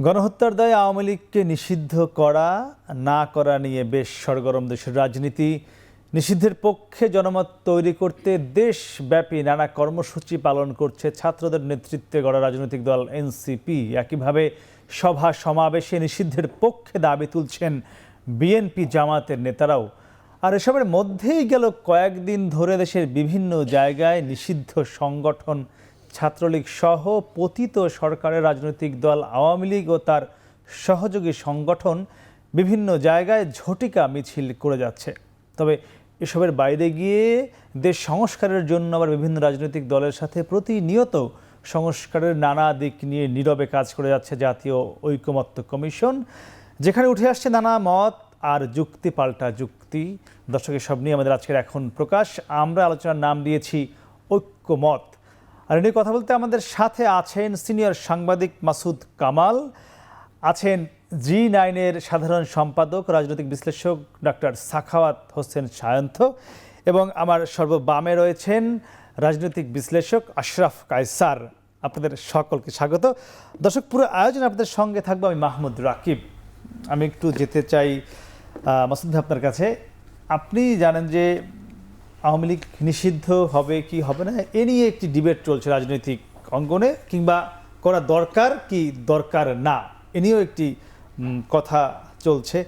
গণহত্যার দায়ে আওয়ামী লীগকে নিষিদ্ধ করা না করা নিয়ে বেশ সরগরম দেশের রাজনীতি। নিষিদ্ধের পক্ষে জনমত তৈরি করতে দেশব্যাপী নানা কর্মসূচি পালন করছে ছাত্রদের নেতৃত্বে গড়া রাজনৈতিক দল এনসিপি। একইভাবে সভা সমাবেশে নিষিদ্ধের পক্ষে দাবি তুলছেন বিএনপি জামাতের নেতারাও। আর এসবের মধ্যেই গেল কয়েকদিন ধরে দেশের বিভিন্ন জায়গায় নিষিদ্ধ সংগঠন ছাত্রলীগ সহ পতিত সরকারের রাজনৈতিক দল আওয়ামী লীগ ও তার সহযোগী সংগঠন বিভিন্ন জায়গায় ঝটিকা মিছিল করে যাচ্ছে। তবে এসবের বাইরে গিয়ে দেশ সংস্কারের জন্য আবার বিভিন্ন রাজনৈতিক দলের সাথে প্রতিনিয়ত সংস্কারের নানা দিক নিয়ে নীরবে কাজ করে যাচ্ছে জাতীয় ঐকমত্য কমিশন, যেখানে উঠে আসছে নানা মত আর যুক্তি পাল্টা যুক্তি। দর্শকের সব নিয়ে আমাদের আজকের এখন প্রকাশ। আমরা আলোচনার নাম দিয়েছি ঐক্যমত। আর নিয়ে কথা বলতে আমাদের সাথে আছেন সিনিয়র সাংবাদিক মাসুদ কামাল, আছেন G9-এর সাধারণ সম্পাদক রাজনৈতিক বিশ্লেষক ডক্টর সাখাওয়াত হোসেন সায়ন্ত, এবং আমার সর্ববামে রয়েছেন রাজনৈতিক বিশ্লেষক আশরাফ কায়সার। আপনাদের সকলকে স্বাগত। দর্শক, পুরো আয়োজন আপনাদের সঙ্গে থাকবো আমি মাহমুদ রাকিব। আমি একটু যেতে চাই মাসুদ ভাই আপনার কাছে। আপনি জানেন যে আওয়ামী লীগ নিষিদ্ধ হবে কি হবে না এ নিয়ে একটি ডিবেট চলছে রাজনৈতিক অঙ্গনে, কিংবা করা দরকার কি দরকার না এ নিয়েও একটি কথা চলছে।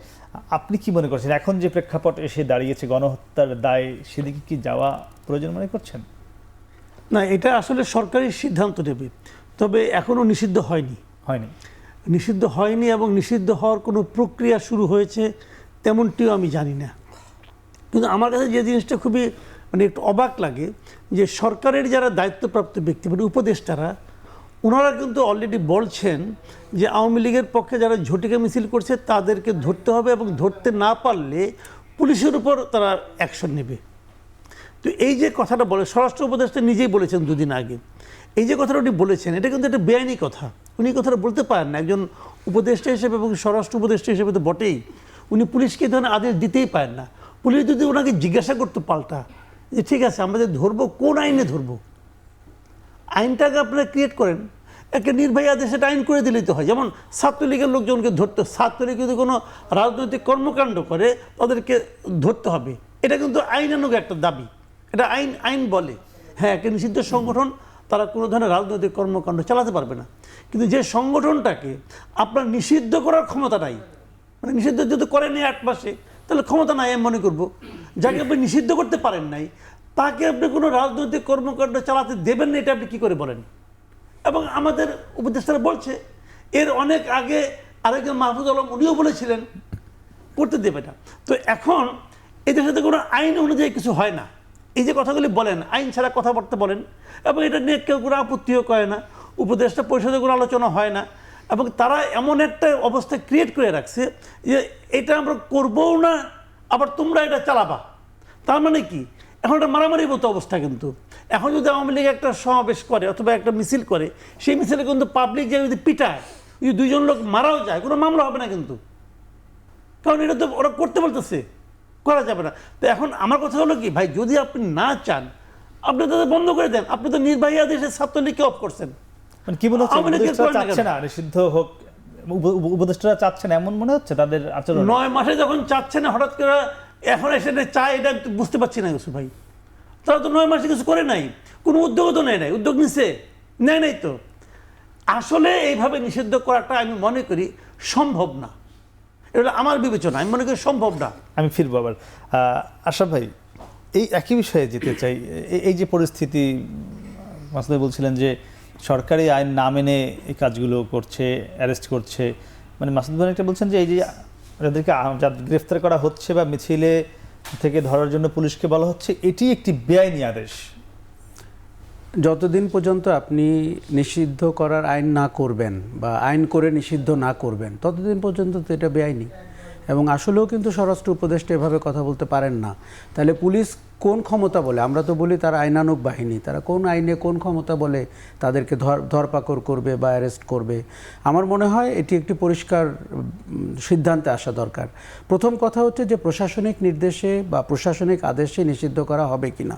আপনি কি মনে করছেন, এখন যে প্রেক্ষাপট এসে দাঁড়িয়েছে গণহত্যার দায়, সেদিকে কি যাওয়া প্রয়োজন মনে করছেন? না, এটা আসলে সরকারি সিদ্ধান্ত নেবে, তবে এখনও নিষিদ্ধ হয়নি এবং নিষিদ্ধ হওয়ার কোনো প্রক্রিয়া শুরু হয়েছে তেমনটিও আমি জানি না। কিন্তু আমার কাছে যে জিনিসটা খুবই একটু অবাক লাগে, যে সরকারের যারা দায়িত্বপ্রাপ্ত ব্যক্তি উপদেষ্টারা, ওনারা কিন্তু অলরেডি বলছেন যে আওয়ামী লীগের পক্ষে যারা ঝটিকা মিছিল করছে তাদেরকে ধরতে হবে, এবং ধরতে না পারলে পুলিশের উপর তারা অ্যাকশন নেবে। তো এই যে কথাটা বলে, স্বরাষ্ট্র উপদেষ্টা নিজেই বলেছেন দুদিন আগে, এই যে কথাটা উনি বলেছেন এটা কিন্তু একটা বেআইনি কথা। উনি কথাটা বলতে পারেন না, একজন উপদেষ্টা হিসেবে এবং স্বরাষ্ট্র উপদেষ্টা হিসেবে তো বটেই। উনি পুলিশকে এই ধরনের আদেশ দিতেই পারেন না। পুলিশ যদি ওনাকে জিজ্ঞাসা করতে পাল্টা যে ঠিক আছে আমাদের ধরবো, কোন আইনে ধরবো, আইনটাকে আপনারা ক্রিয়েট করেন, একটা নির্বাহী আদেশ সেটা আইন করে দিলেই তো হয়। যেমন ছাত্রলীগের লোকজনকে ধরতে, ছাত্রলীগ যদি কোনো রাজনৈতিক কর্মকাণ্ড করে তাদেরকে ধরতে হবে, এটা কিন্তু আইনানুগ একটা দাবি, এটা আইন বলে। হ্যাঁ, একটা নিষিদ্ধ সংগঠন তারা কোনো ধরনের রাজনৈতিক কর্মকাণ্ড চালাতে পারবে না, কিন্তু যে সংগঠনটাকে আপনার নিষিদ্ধ করার ক্ষমতা নাই, নিষিদ্ধ যদি করেনি 8 মাসে, তাহলে ক্ষমতা নাই আমি মনে করবো। যাকে আপনি নিষিদ্ধ করতে পারেন নাই তাকে আপনি কোনো রাজনৈতিক কর্মকাণ্ড চালাতে দেবেন না, এটা আপনি কী করে বলেন? এবং আমাদের উপদেষ্টারা বলছে, এর অনেক আগে আরেকজন মাহফুজ আলম উনিও বলেছিলেন করতে দেবে না। তো এখন এদের সাথে কোনো আইন অনুযায়ী কিছু হয় না। এই যে কথাগুলি বলেন, আইন ছাড়া কথাবার্তা বলেন, এবং এটা নিয়ে কেউ কোনো আপত্তিও করে না, উপদেষ্টা পরিষদে কোনো আলোচনা হয় না, এবং তারা এমন একটা অবস্থা ক্রিয়েট করে রাখছে যে এটা আমরা করবও না, আবার তোমরা এটা চালাবা। তার মানে কি, এখন একটা মারামারির মতো অবস্থা। কিন্তু এখন যদি আওয়ামী লীগ একটা সমাবেশ করে অথবা একটা মিছিল করে, সেই মিছিলে কিন্তু পাবলিক যে যদি পিটায়, যদি 2 জন লোক মারাও যায়, কোনো মামলা হবে না কিন্তু, কারণ এটা তো ওরা করতে বলতেছে, করা যাবে না। তো এখন আমার কথা হলো কি, ভাই যদি আপনি না চান আপনি তাদের বন্ধ করে দেন। আপনি তো নির্বাহী আদেশে ছাত্রলীগকে অফ করছেন। কি মনে হচ্ছে, উপদেষ্টারা চাচ্ছে না নিষিদ্ধ হোক, উপদেষ্টারা চাচ্ছেন এমন মনে হচ্ছে তাদের আচরণ? 9 মাসে যখন চাচ্ছে না, হঠাৎ করে এখন এসে চায়, এটা বুঝতে পারছি না ইউসুফ ভাই। তারা তো 9 মাসে কিছু করে নাই, কোনো উদ্যোগও তো নেয় নাই। উদ্যোগ নিচ্ছে নেয় নাই তো। আসলে এইভাবে নিষিদ্ধ করাটা আমি মনে করি সম্ভব না, এটা আমার বিবেচনা, আমি মনে করি সম্ভব না। আমি ফিরবো আবার আশরাফ ভাই, এই একই বিষয়ে যেতে চাই। এই যে পরিস্থিতি, মাসুদ ভাই বলছিলেন যে সরকারি আইন না মেনে এই কাজগুলো করছে, অ্যারেস্ট করছে, মাসুদ ভাই একটা বলছেন যে এই যে যাদেরকে গ্রেফতার করা হচ্ছে বা মিছিলে থেকে ধরার জন্য পুলিশকে বলা হচ্ছে, এটি একটি বেআইনি আদেশ। যতদিন পর্যন্ত আপনি নিষিদ্ধ করার আইন না করবেন বা আইন করে নিষিদ্ধ না করবেন, ততদিন পর্যন্ত তো এটা বেআইনি। এবং আসলেও কিন্তু স্বরাষ্ট্র উপদেষ্টা এভাবে কথা বলতে পারেন না। তাহলে পুলিশ কোন ক্ষমতা বলে? আমরা তো বলি তারা আইনানুগ বাহিনী, তারা কোন আইনে কোন ক্ষমতা বলে তাদেরকে ধরপাকড় করবে বা অ্যারেস্ট করবে? আমার মনে হয় এটি একটি পরিষ্কার সিদ্ধান্তে আসা দরকার। প্রথম কথা হচ্ছে যে প্রশাসনিক নির্দেশে বা প্রশাসনিক আদেশে নিষিদ্ধ করা হবে কি না।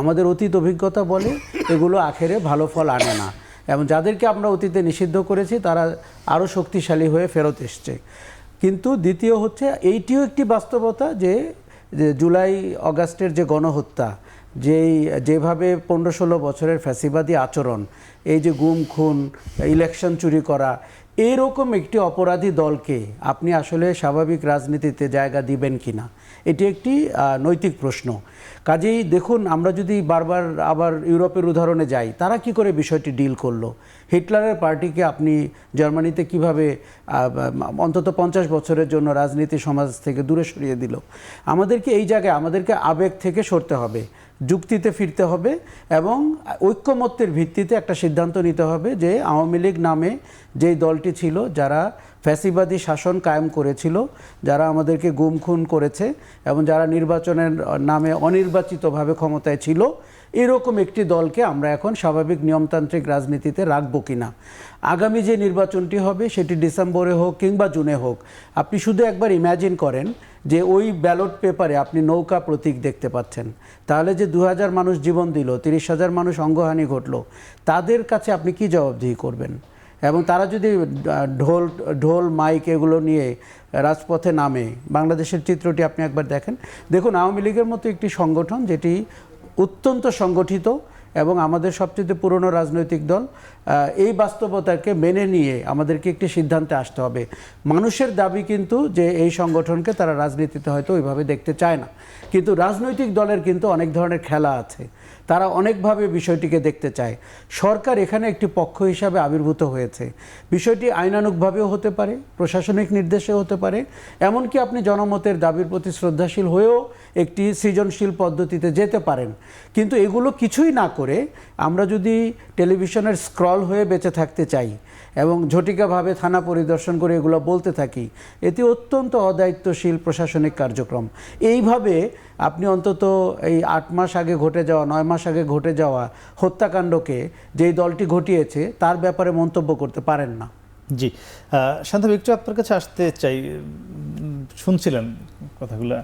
আমাদের অতীত অভিজ্ঞতা বলে এগুলো আখেরে ভালো ফল আনে না। এবং যাদেরকে আমরা অতীতে নিষিদ্ধ করেছি তারা আরও শক্তিশালী হয়ে ফেরত এসছে। কিন্তু দ্বিতীয় হচ্ছে এইটিও একটি বাস্তবতা যে জুলাই অগাস্টের যে গণহত্যা, যেভাবে 15-16 বছরের ফ্যাসিবাদী আচরণ, এই যে গুম খুন, ইলেকশন চুরি করা, এরকম একটি অপরাধী দলকে আপনি আসলে স্বাভাবিক রাজনীতিতে জায়গা দিবেন কিনা, এটি একটি নৈতিক প্রশ্ন। কাজেই দেখুন, আমরা যদি বারবার আবার ইউরোপের উদাহরণে যাই, তারা কি করে বিষয়টি ডিল করলো। হিটলারের পার্টিকে আপনি জার্মানিতে কিভাবে অন্তত 50 বছরের জন্য রাজনীতি সমাজ থেকে দূরে সরিয়ে দিল। আমাদেরকে এই জায়গায় আমাদেরকে আবেগ থেকে সরতে হবে, যুক্তিতে ফিরতে হবে এবং ঐক্যমত্যের ভিত্তিতে একটা সিদ্ধান্ত নিতে হবে যে আওয়ামী লীগ নামে যেই দলটি ছিল, যারা ফ্যাসিবাদী শাসন কায়েম করেছিল, যারা আমাদেরকে গুম খুন করেছে এবং যারা নির্বাচনের নামে অনির্বাচিতভাবে ক্ষমতায় ছিল, এরকম একটি দলকে আমরা এখন স্বাভাবিক নিয়মতান্ত্রিক রাজনীতিতে রাখবো কিনা। আগামী যে নির্বাচনটি হবে সেটি ডিসেম্বরে হোক কিংবা জুনে হোক, আপনি শুধু একবার ইম্যাজিন করেন যে ওই ব্যালট পেপারে আপনি নৌকা প্রতীক দেখতে পাচ্ছেন, তাহলে যে 2000 মানুষ জীবন দিল, 30,000 মানুষ অঙ্গহানি ঘটলো, তাদের কাছে আপনি কি জবাবদিহি করবেন? এবং তারা যদি ঢোল মাইক এগুলো নিয়ে রাজপথে নামে, বাংলাদেশের চিত্রটি আপনি একবার দেখুন আওয়ামী লীগের মতো একটি সংগঠন যেটি অত্যন্ত সংগঠিত এবং আমাদের সবচেয়ে পুরনো রাজনৈতিক দল, এই বাস্তবতাকে মেনে নিয়ে আমাদেরকে একটি সিদ্ধান্তে আসতে হবে। মানুষের দাবি কিন্তু যে এই সংগঠনকে তারা রাজনীতিতে হয়তো ওইভাবে দেখতে চায় না, কিন্তু রাজনৈতিক দলের কিন্তু অনেক ধরনের খেলা আছে, তারা অনেকভাবে বিষয়টিকে দেখতে চায়। সরকার এখানে একটি পক্ষ হিসাবে আবির্ভূত হয়েছে। বিষয়টি আইনানুগভাবেও হতে পারে, প্রশাসনিক নির্দেশেও হতে পারে, এমনকি আপনি জনমতের দাবির প্রতি শ্রদ্ধাশীল হয়েও একটি সৃজনশীল পদ্ধতিতে যেতে পারেন। কিন্তু এগুলো কিছুই না করে আমরা যদি টেলিভিশনের স্ক্রল হয়ে বেঁচে থাকতে চাই এবং ঝটিকাভাবে থানা পরিদর্শন করে এগুলো বলতে থাকি, এটি অত্যন্ত অদায়িত্বশীল প্রশাসনিক কার্যক্রম। এইভাবে আপনি অন্তত এই 8 মাস আগে ঘটে যাওয়া, 9 মাস আগে ঘটে যাওয়া হত্যাকাণ্ডকে যেই দলটি ঘটিয়েছে তার ব্যাপারে মন্তব্য করতে পারেন না। জি, শান্তনু, একটু আপনার কাছে আসতে চাই। শুনছিলেন কথাগুলো,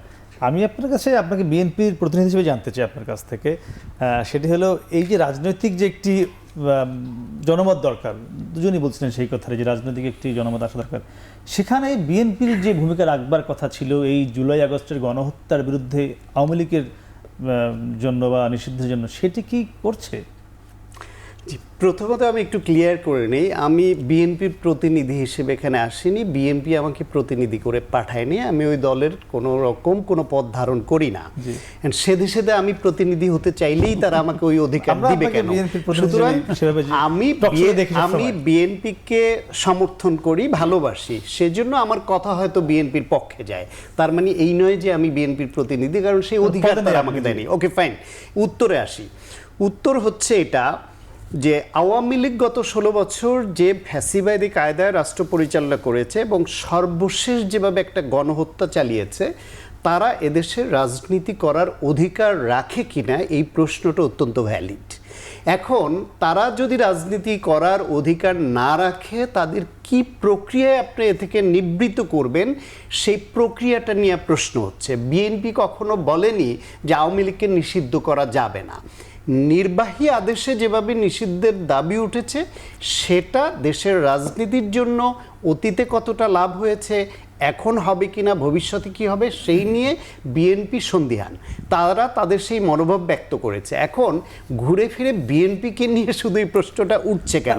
আমি আপনার কাছে আপনাকে বিএনপির প্রতিনিধি হিসেবে জানতে চাই আপনার কাছ থেকে। সেটি হলো এই যে রাজনৈতিক যে একটি জনমত দরকার, দুজনই বলছিলেন সেই কথাটা যে রাজনৈতিক একটি জনমত আসা দরকার, সেখানে বিএনপির যে ভূমিকা রাখবার কথা ছিল এই জুলাই আগস্টের গণহত্যার বিরুদ্ধে আওয়ামী লীগের জন্য বা নিষিদ্ধের জন্য, সেটি কি করছে? জি, প্রথমত আমি একটু ক্লিয়ার করে নেই, আমি বিএনপির প্রতিনিধি হিসেবে এখানে আসিনি, বিএনপি আমাকে প্রতিনিধি করে পাঠায়নি, আমি ওই দলের কোনো রকম কোনো পদ ধারণ করি না। সেদে সেদে আমি প্রতিনিধি হতে চাইলেই তারা আমাকে ওই অধিকার দিবে কেন? সুতরাং আমি বিএনপিকে সমর্থন করি, ভালোবাসি, সেজন্য আমার কথা হয়তো বিএনপির পক্ষে যায়, তার মানে এই নয় যে আমি বিএনপির প্রতিনিধি, কারণ সেই অধিকার তারা আমাকে দেয়নি। ওকে, ফাইন, উত্তরে আসি। উত্তর হচ্ছে এটা যে আওয়ামী লীগ গত 16 বছর যে ফ্যাসিবাদী কায়দায় রাষ্ট্র পরিচালনা করেছে এবং সর্বশেষ যেভাবে একটা গণহত্যা চালিয়েছে, তারা এদেশের রাজনীতি করার অধিকার রাখে কিনা এই প্রশ্নটা অত্যন্ত ভ্যালিড। এখন তারা যদি রাজনীতি করার অধিকার না রাখে, তাদের কি প্রক্রিয়ায় আপনি এ থেকে নিবৃত্ত করবেন, সেই প্রক্রিয়াটা নিয়ে প্রশ্ন হচ্ছে। বিএনপি কখনো বলেনি যে আওয়ামী লীগকে নিষিদ্ধ করা যাবে না। নির্বাহী আদেশে যেভাবে নিষিদ্ধের দাবি উঠেছে, সেটা দেশের রাজনীতির জন্য অতীতে কতটা লাভ হয়েছে, এখন হবে কিনা, ভবিষ্যতে কি হবে, সেই নিয়ে বিএনপি সন্দিহান। তারা তাদের সেই মনোভাব ব্যক্ত করেছে। এখন ঘুরে ফিরে বিএনপিকে নিয়ে শুধু এই প্রশ্নটা উঠছে কেন?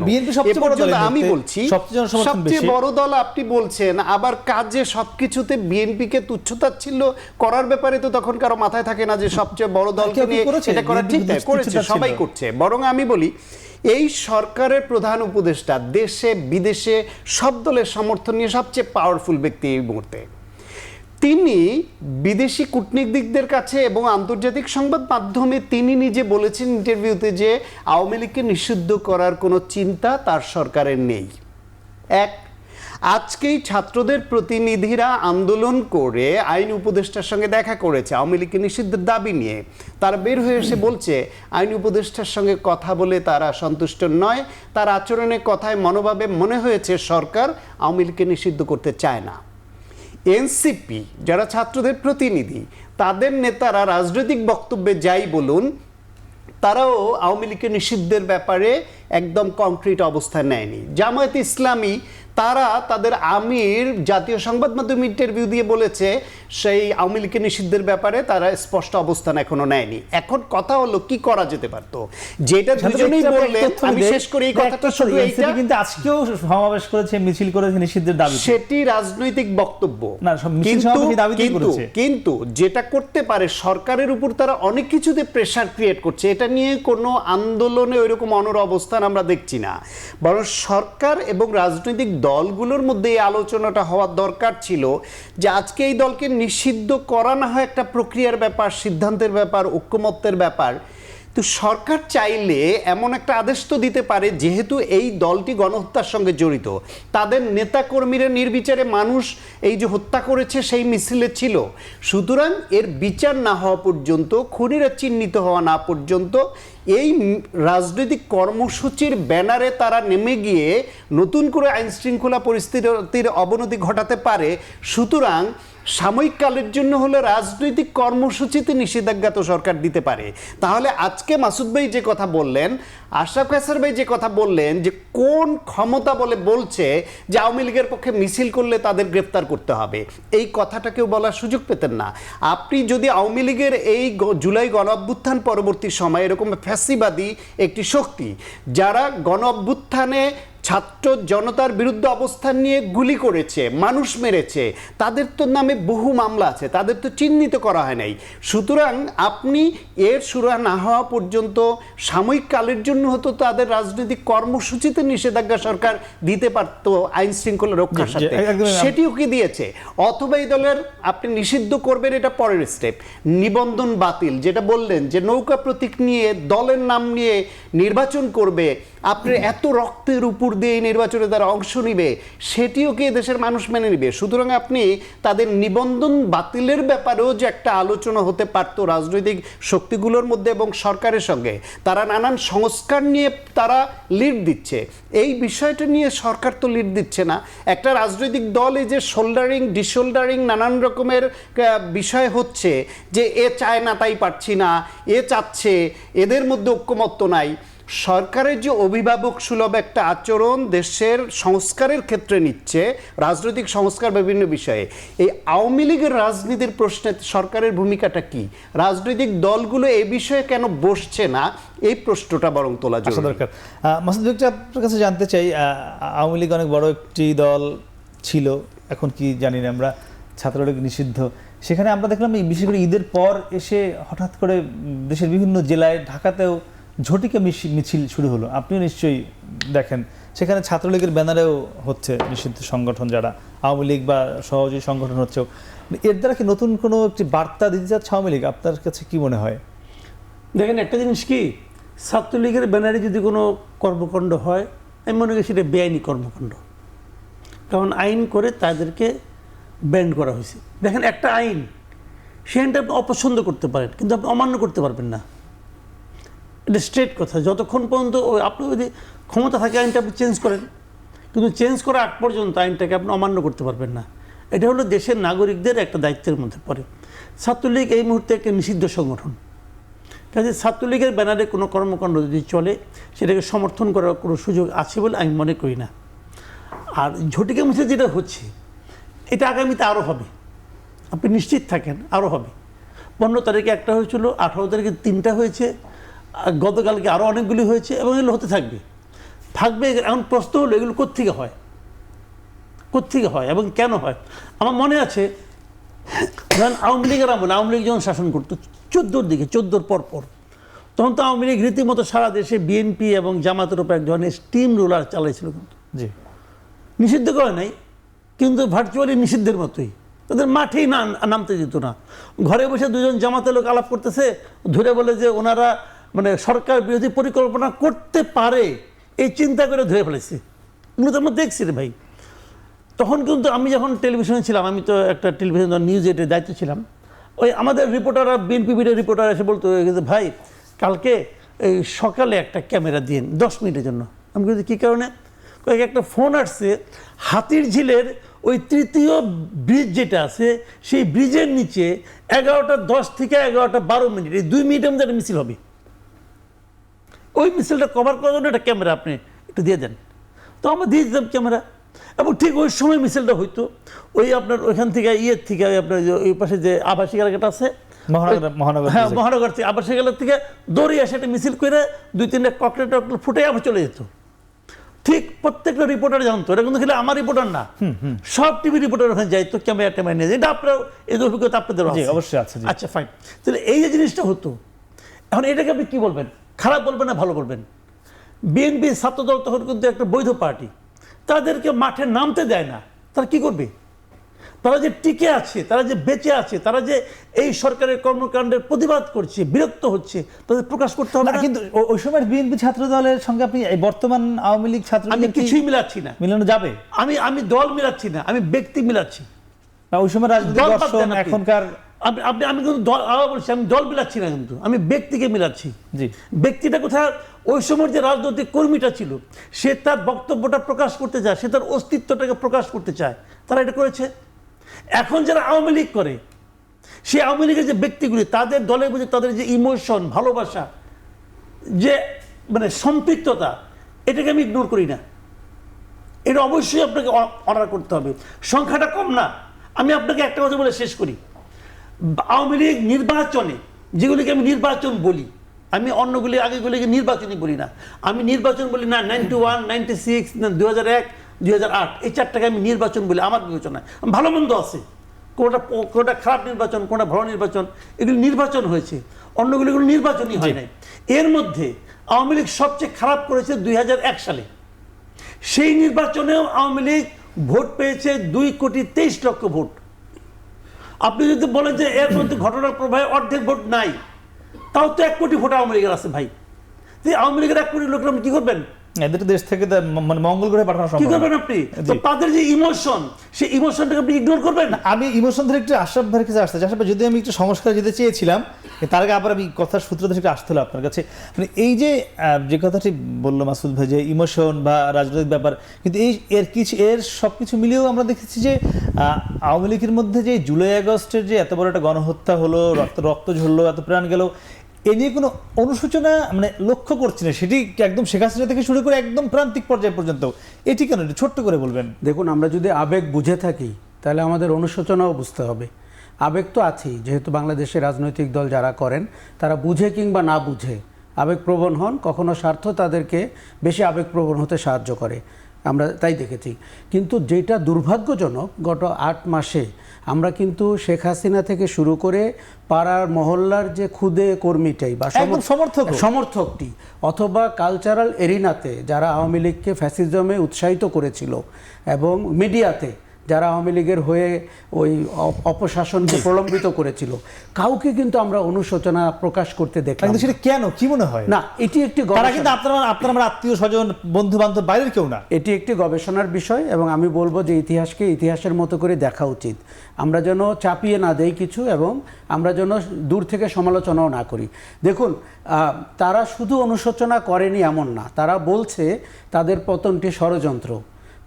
আমি বলছি সবচেয়ে বড় দল আপনি বলছেন, আবার কাজে সবকিছুতে বিএনপিকে তুচ্ছতাচ্ছিল্য করার ব্যাপারে তো তখন কারো মাথায় থাকে না যে সবচেয়ে বড় দলকে নিয়ে এটা করা ঠিক করেছে, সবাই করছে। বরং আমি বলি, এই সরকারের প্রধান উপদেষ্টা দেশে বিদেশে সব দলের সমর্থন নিয়ে সবচেয়ে পাওয়ারফুল ব্যক্তি এই মুহূর্তে। তিনি বিদেশি কূটনীতিকদের কাছে এবং আন্তর্জাতিক সংবাদ মাধ্যমে তিনি নিজে বলেছেন ইন্টারভিউতে যে আওয়ামী লীগকে নিষিদ্ধ করার কোনো চিন্তা তার সরকারের নেই। আজকেই ছাত্রদের প্রতিনিধিরা আন্দোলন করে আইন উপদেষ্টার সঙ্গে দেখা করেছে আওয়ামী লীগকে নিষিদ্ধের দাবি নিয়ে। তারা বের হয়ে এসে বলছে আইন উপদেষ্টার সঙ্গে কথা বলে তারা সন্তুষ্ট নয়, তার আচরণের কথায় মনোভাবে মনে হয়েছে সরকার আওয়ামী লীগকে নিষিদ্ধ করতে চায় না। এনসিপি যারা ছাত্রদের প্রতিনিধি, তাদের নেতারা রাজনৈতিক বক্তব্যে যাই বলুন, তারাও আওয়ামী লীগের নিষিদ্ধের ব্যাপারে একদম কংক্রিট অবস্থান নেয়নি। জামায়াতে ইসলামী তারা তাদের আমির জাতীয় সংবাদ মাধ্যম ইন্টারভিউ দিয়ে বলেছে সেই আওয়ামী লীগের নিষিদ্ধের ব্যাপারে তারা স্পষ্ট অবস্থান এখনো নেয়নি। এখন কথা হলো কি করা যেতে পারতো, যেটা দুজনেই বললেন। আমি শেষ করি এই কথাটা, শুধু এইটা কিন্তু আজকেও সমাবেশ করেছে, মিছিল করেছে নিষিদ্ধের দাবি, সেটি রাজনৈতিক বক্তব্য না, মিছিল সমাবেশের দাবিতেই করেছে। কিন্তু যেটা করতে পারে, সরকারের উপর তারা অনেক কিছুতে প্রেসার ক্রিয়েট করছে, এটা নিয়ে কোনো আন্দোলনে ওইরকম অনড় অবস্থান আমরা দেখছি না। বরং সরকার এবং রাজনৈতিক দলগুলোর মধ্যে এই আলোচনাটা হওয়ার দরকার ছিল যে আজকে এই দলকে নিষিদ্ধ করা না হয় একটা প্রক্রিয়ার ব্যাপার, সিদ্ধান্তের ব্যাপার, ঐক্যমত্যের ব্যাপার। তো সরকার চাইলে এমন একটা আদেশ তো দিতে পারে, যেহেতু এই দলটি গণহত্যার সঙ্গে জড়িত, তাদের নেতাকর্মীরা নির্বিচারে মানুষ এই যে হত্যা করেছে সেই মিছিলে ছিল, সুতরাং এর বিচার না হওয়া পর্যন্ত, খুনিরা চিহ্নিত হওয়া না পর্যন্ত এই রাজনৈতিক কর্মসূচির ব্যানারে তারা নেমে গিয়ে নতুন করে আইন শৃঙ্খলা পরিস্থিতির অবনতি ঘটাতে পারে। সুতরাং সাময়িক কালের জন্য হলে রাজনৈতিক কর্মসূচিতে নিষেধাজ্ঞা তো সরকার দিতে পারে। তাহলে আজকে মাসুদ ভাই যে কথা বললেন, আশরাফ কায়সার ভাই যে কথা বললেন, যে কোন ক্ষমতা বলে বলছে যে আওয়ামী লীগের পক্ষে মিছিল করলে তাদের গ্রেফতার করতে হবে, এই কথাটা কেউ বলার সুযোগ পেতেন না। আপনি যদি আওয়ামী লীগের এই জুলাই গণ অভ্যুত্থান পরবর্তী সময় এরকম ফ্যাসিবাদী একটি শক্তি যারা গণ অভ্যুত্থানে ছাত্র জনতার বিরুদ্ধে অবস্থান নিয়ে গুলি করেছে, মানুষ মেরেছে, তাদের তো নামে বহু মামলা আছে, তাদের তো চিহ্নিত করা হয় নাই। সুতরাং আপনি এর সুরা না হওয়া পর্যন্ত সাময়িক কালের জন্য হতো তাদের রাজনৈতিক কর্মসূচিতে নিষেধাজ্ঞা সরকার দিতে পারতো আইন শৃঙ্খলা রক্ষার সাথে, সেটিও কি দিয়েছে। অথবা এই দলের আপনি নিষিদ্ধ করবেন, এটা পরের স্টেপ। নিবন্ধন বাতিল, যেটা বললেন যে নৌকা প্রতীক নিয়ে দলের নাম নিয়ে নির্বাচন করবে, আপনার এত রক্তের উপর দিয়ে এই নির্বাচনে তারা অংশ নিবে, সেটিও কি দেশের মানুষ মেনে নিবে? সুতরাং আপনি তাদের নিবন্ধন বাতিলের ব্যাপারেও যে একটা আলোচনা হতে পারতো রাজনৈতিক শক্তিগুলোর মধ্যে এবং সরকারের সঙ্গে, তারা নানান সংস্কার নিয়ে তারা লিড দিচ্ছে, এই বিষয়টা নিয়ে সরকার তো লিড দিচ্ছে না। একটা রাজনৈতিক দল এই যে শোল্ডারিং ডিশোল্ডারিং নানান রকমের বিষয় হচ্ছে, যে এ চায় না তাই পারছি না, এ চাচ্ছে, এদের মধ্যে ঐক্যমত্য নাই। সরকারের যে অভিভাবক সুলভ একটা আচরণ দেশের সংস্কারের ক্ষেত্রে নিচ্ছে, রাজনৈতিক সংস্কার বিভিন্ন বিষয়ে, এই আওয়ামী লীগের রাজনীতির প্রশ্নে সরকারের ভূমিকাটা কি? রাজনৈতিক দলগুলো এই বিষয়ে কেন বসছে না, এই প্রশ্নটা বরং তোলা দরকার। মাসুদ ভাই, আপনার কাছে জানতে চাই, আওয়ামী লীগ অনেক বড় একটি দল ছিল, এখন কি জানি না আমরা, ছাত্রলীগ নিষিদ্ধ, সেখানে আমরা দেখলাম বিশেষ করে ঈদের পর এসে হঠাৎ করে দেশের বিভিন্ন জেলায়, ঢাকাতেও ঝটিকা মিছিল শুরু হলো, আপনিও নিশ্চয়ই দেখেন, সেখানে ছাত্রলীগের ব্যানারেও হচ্ছে নিষিদ্ধ সংগঠন যারা, আওয়ামী লীগ বা সহযোগী সংগঠন হচ্ছেও। এর দ্বারা কি নতুন কোনো একটি বার্তা দিতে চাচ্ছে আওয়ামী লীগ? আপনার কাছে কি মনে হয়? দেখেন, একটা জিনিস কি, ছাত্রলীগের ব্যানারে যদি কোনো কর্মকাণ্ড হয়, আমি মনে করি সেটা বেআইনি কর্মকাণ্ড, কারণ আইন করে তাদেরকে ব্যান্ড করা হয়েছে। দেখেন, একটা আইন, সে আইনটা আপনি অপছন্দ করতে পারেন, কিন্তু আপনি অমান্য করতে পারবেন না, এটা স্ট্রেট কথা। যতক্ষণ পর্যন্ত আপনি যদি ক্ষমতা থাকে আইনটা আপনি চেঞ্জ করেন, কিন্তু চেঞ্জ করা আগ পর্যন্ত আইনটাকে আপনি অমান্য করতে পারবেন না। এটা হলো দেশের নাগরিকদের একটা দায়িত্বের মধ্যে পড়ে। ছাত্রলীগ এই মুহূর্তে একটা নিষিদ্ধ সংগঠন, কাজে ছাত্রলীগের ব্যানারে কোনো কর্মকাণ্ড যদি চলে, সেটাকে সমর্থন করার কোনো সুযোগ আছে বলে আমি মনে করি না। আর ঝটিকা মিছিল যেটা হচ্ছে, এটা আগামীতে আরও হবে, আপনি নিশ্চিত থাকেন, আরও হবে। 15 তারিখে একটা হয়েছিল, 18 তারিখে 3টা হয়েছে, গতকালকে আরও অনেকগুলি হয়েছে, এবং এগুলো হতে থাকবে। এখন প্রশ্ন হলো এগুলো কোত্থেকে হয়, কোত্থেকে হয় এবং কেন হয়? আমার মনে আছে যখন আওয়ামী লীগের আমলে, আওয়ামী লীগ যখন শাসন করতো 14-র দিকে, 14-র পর, তখন তো আওয়ামী লীগ রীতিমতো সারা দেশে বিএনপি এবং জামাতের উপর এক ধরনের স্টিম রোলার চালাইছিল, কিন্তু জি, নিষিদ্ধ করে নাই, কিন্তু ভার্চুয়ালি নিষিদ্ধের মতোই, তাদের মাঠেই নামতে দিত না। ঘরে বসে দুজন জামাতের লোক আলাপ করতেছে, ধরে বলে যে ওনারা মানে সরকার বিরোধী পরিকল্পনা করতে পারে, এই চিন্তা করে ধরে ফেলেছে। এগুলো তো আমরা দেখছি রে ভাই। তখন কিন্তু আমি যখন টেলিভিশনে ছিলাম, আমি তো একটা টেলিভিশন নিউজ এটের দায়িত্ব ছিলাম, ওই আমাদের রিপোর্টাররা, বিএনপি বিডের রিপোর্টার এসে বলতো ভাই কালকে এই সকালে একটা ক্যামেরা দিন 10 মিনিটের জন্য। আমি বলছি কী কারণে? একটা ফোন আসছে, হাতিরঝিলের ওই 3য় ব্রিজ যেটা আছে, সেই ব্রিজের নিচে 11টা 10 থেকে 11টা 12 মিনিট, এই 2 মিনিটের মধ্যে একটা মিছিল হবে। ওই মিছিলটা কভার করার জন্য একটা ক্যামেরা আপনি একটু দিয়ে দেন। তো আমরা দিয়ে দিতাম ক্যামেরা, এবং ঠিক ওই সময় মিছিলটা হইতো ওই আপনার ওইখান থেকে থেকে আপনার ওই পাশে যে আবাসিক এলাকাটা আছে, মহানগর হ্যাঁ মহানগর থেকে আবাসিক এলাকা থেকে দৌড়ে আসে একটা মিছিল করে 2-3টা ককটেল টকটেল ফুটে আবার চলে যেত। ঠিক প্রত্যেকটা রিপোর্টার জানতো, এটা কিন্তু খেলে আমার রিপোর্টার না, সব টিভি রিপোর্টার ওখানে যাইতো ক্যামেরা ট্যামেরা নিয়ে। এটা আপনার এই অভিজ্ঞতা আপনাদের অবশ্যই আছে। আচ্ছা ফাইন, তাহলে এই যে জিনিসটা হতো, এখন এটাকে আপনি কি বলবেন, খারাপ বলবেন না ভালো বলবেন? বিএনপি ছাত্রদল তখন কিন্তু একটা বৈধ পার্টি, তাদেরকে মাঠে নামতে দেয় না, তারা কি করবে? তারা যে টিকে আছে, তারা যে বেঁচে আছে, তারা যে এই সরকারের কর্মকাণ্ডের প্রতিবাদ করছে, বিরক্ত হচ্ছে, তাদের প্রকাশ করতে হবে না। কিন্তু ওই সময় বিএনপি ছাত্র দলের সঙ্গে আপনি এই বর্তমান আওয়ামী লীগ ছাত্র আমি কিছুই মিলাচ্ছি না, মিলানো যাবে? আমি দল মিলাচ্ছি না, আমি ব্যক্তি মিলাচ্ছি। ওই সময় রাজনৈতিক দল বাদ দর্শন দেন আপনি। এখনকার আমি কিন্তু দল আবার বলছি, আমি দল মিলাচ্ছি না, কিন্তু আমি ব্যক্তিকে মিলাচ্ছি। জি। ব্যক্তিটা কোথায়, ওই সময় যে রাজনৈতিক কর্মীটা ছিল, সে তার বক্তব্যটা প্রকাশ করতে চায়, সে তার অস্তিত্বটাকে প্রকাশ করতে চায়, তারা এটা করেছে। এখন যারা আওয়ামী লীগ করে, সে আওয়ামী লীগের যে ব্যক্তিগুলি, তাদের দলের মধ্যে তাদের যে ইমোশন, ভালোবাসা, যে মানে সম্পৃক্ততা, এটাকে আমি ইগনোর করি না। এটা অবশ্যই আপনাকে অনার করতে হবে। সংখ্যাটা কম না। আমি আপনাকে একটা কথা বলে শেষ করি। আওয়ামী লীগ নির্বাচনে, যেগুলিকে আমি নির্বাচন বলি, আমি অন্যগুলি আগেগুলিকে নির্বাচনই বলি না, আমি নির্বাচন বলি না 91, 96, 2001, 2008, এই 4টাকে আমি নির্বাচন বলি আমার বিবেচনায়। ভালো মন্দ আছে, কোনটা খারাপ নির্বাচন, কোনটা ভালো নির্বাচন, এগুলি নির্বাচন হয়েছে, অন্যগুলি কোনো নির্বাচনই হয় নাই। এর মধ্যে আওয়ামী লীগ সবচেয়ে খারাপ করেছে 2001 সালে। সেই নির্বাচনেও আওয়ামী লীগ ভোট পেয়েছে 2,23,00,000 ভোট। আপনি যদি বলেন যে এর মধ্যে ঘটনার প্রভাবে অর্ধেক ভোট নাই, তাও তো 1 কোটি ভোট আওয়ামী লীগের আছে ভাই। আওয়ামী লীগের 1 কোটি লোকের কি করবেন? এদের দেশ থেকে মানে মঙ্গল গ্রহে পাঠানো কি সম্ভব করবেন না। আপনি? তো তাদের যে ইমোশন, সেই ইমোশনটাকে আপনি ইগনোর করবেন না। আমি ইমোশন ধরে একটু আশরাফ ভাইয়ের কাছে আসতে চাই। আশরাফ ভাই, যদি আমি একটু সংস্কার যেতে চেয়েছিলাম, তার আগে আবার আমি কথার সূত্র ধরে একটু আসতে হলো আপনার কাছে। মানে এই যে কথাটি বললো মাসুদ ভাই, যে ইমোশন বা রাজনৈতিক ব্যাপার, কিন্তু এর সব কিছু মিলিয়েও আমরা দেখেছি যে আওয়ামী লীগের মধ্যে যে জুলাই আগস্টের যে এত বড় একটা গণহত্যা হলো, রক্ত ঝরলো, এত প্রাণ গেল, এ নিয়ে কোনো অনুশোচনা মানে লক্ষ্য করছি না। সেটি একদম শেখ হাসিনা থেকে শুরু করে একদম প্রান্তিক পর্যায় পর্যন্ত, এটি কেন, একটু ছোট্ট করে বলবেন। দেখুন, আমরা যদি আবেগ বুঝে থাকি তাহলে আমাদের অনুশোচনাও বুঝতে হবে। আবেগ তো আছেই, যেহেতু বাংলাদেশের রাজনৈতিক দল যারা করেন তারা বুঝে কিংবা না বুঝে আবেগপ্রবণ হন, কখনো স্বার্থ তাদেরকে বেশি আবেগপ্রবণ হতে সাহায্য করে, আমরা তাই দেখেছি। কিন্তু যেটা দুর্ভাগ্যজনক, গত 8 মাসে আমরা কিন্তু শেখ হাসিনা থেকে শুরু করে পাড়ার মহল্লার যে খুদে কর্মীটাই বা সমর্থকটি, অথবা কালচারাল এরিনাতে যারা আওয়ামী লীগকে ফ্যাসিজমে উৎসাহিত করেছিল, এবং মিডিয়াতে যারা আওয়ামী লীগের হয়ে ওই অপশাসনকে প্রলম্বিত করেছিল, কাউকে কিন্তু আমরা অনুশোচনা প্রকাশ করতে দেখলাম। কিন্তু সেটা কেন, কি মনে হয়? না, এটি একটি তারা কিন্তু আপনার আমার আত্মীয় স্বজন, বন্ধু বান্ধব, বাইরের কেউ না। এটি একটি গবেষণার বিষয়, এবং আমি বলবো যে ইতিহাসকে ইতিহাসের মতো করে দেখা উচিত। আমরা যেন চাপিয়ে না দেই কিছু, এবং আমরা যেন দূর থেকে সমালোচনাও না করি। দেখুন, তারা শুধু অনুশোচনা করেনি এমন না, তারা বলছে তাদের পতনটি ষড়যন্ত্র,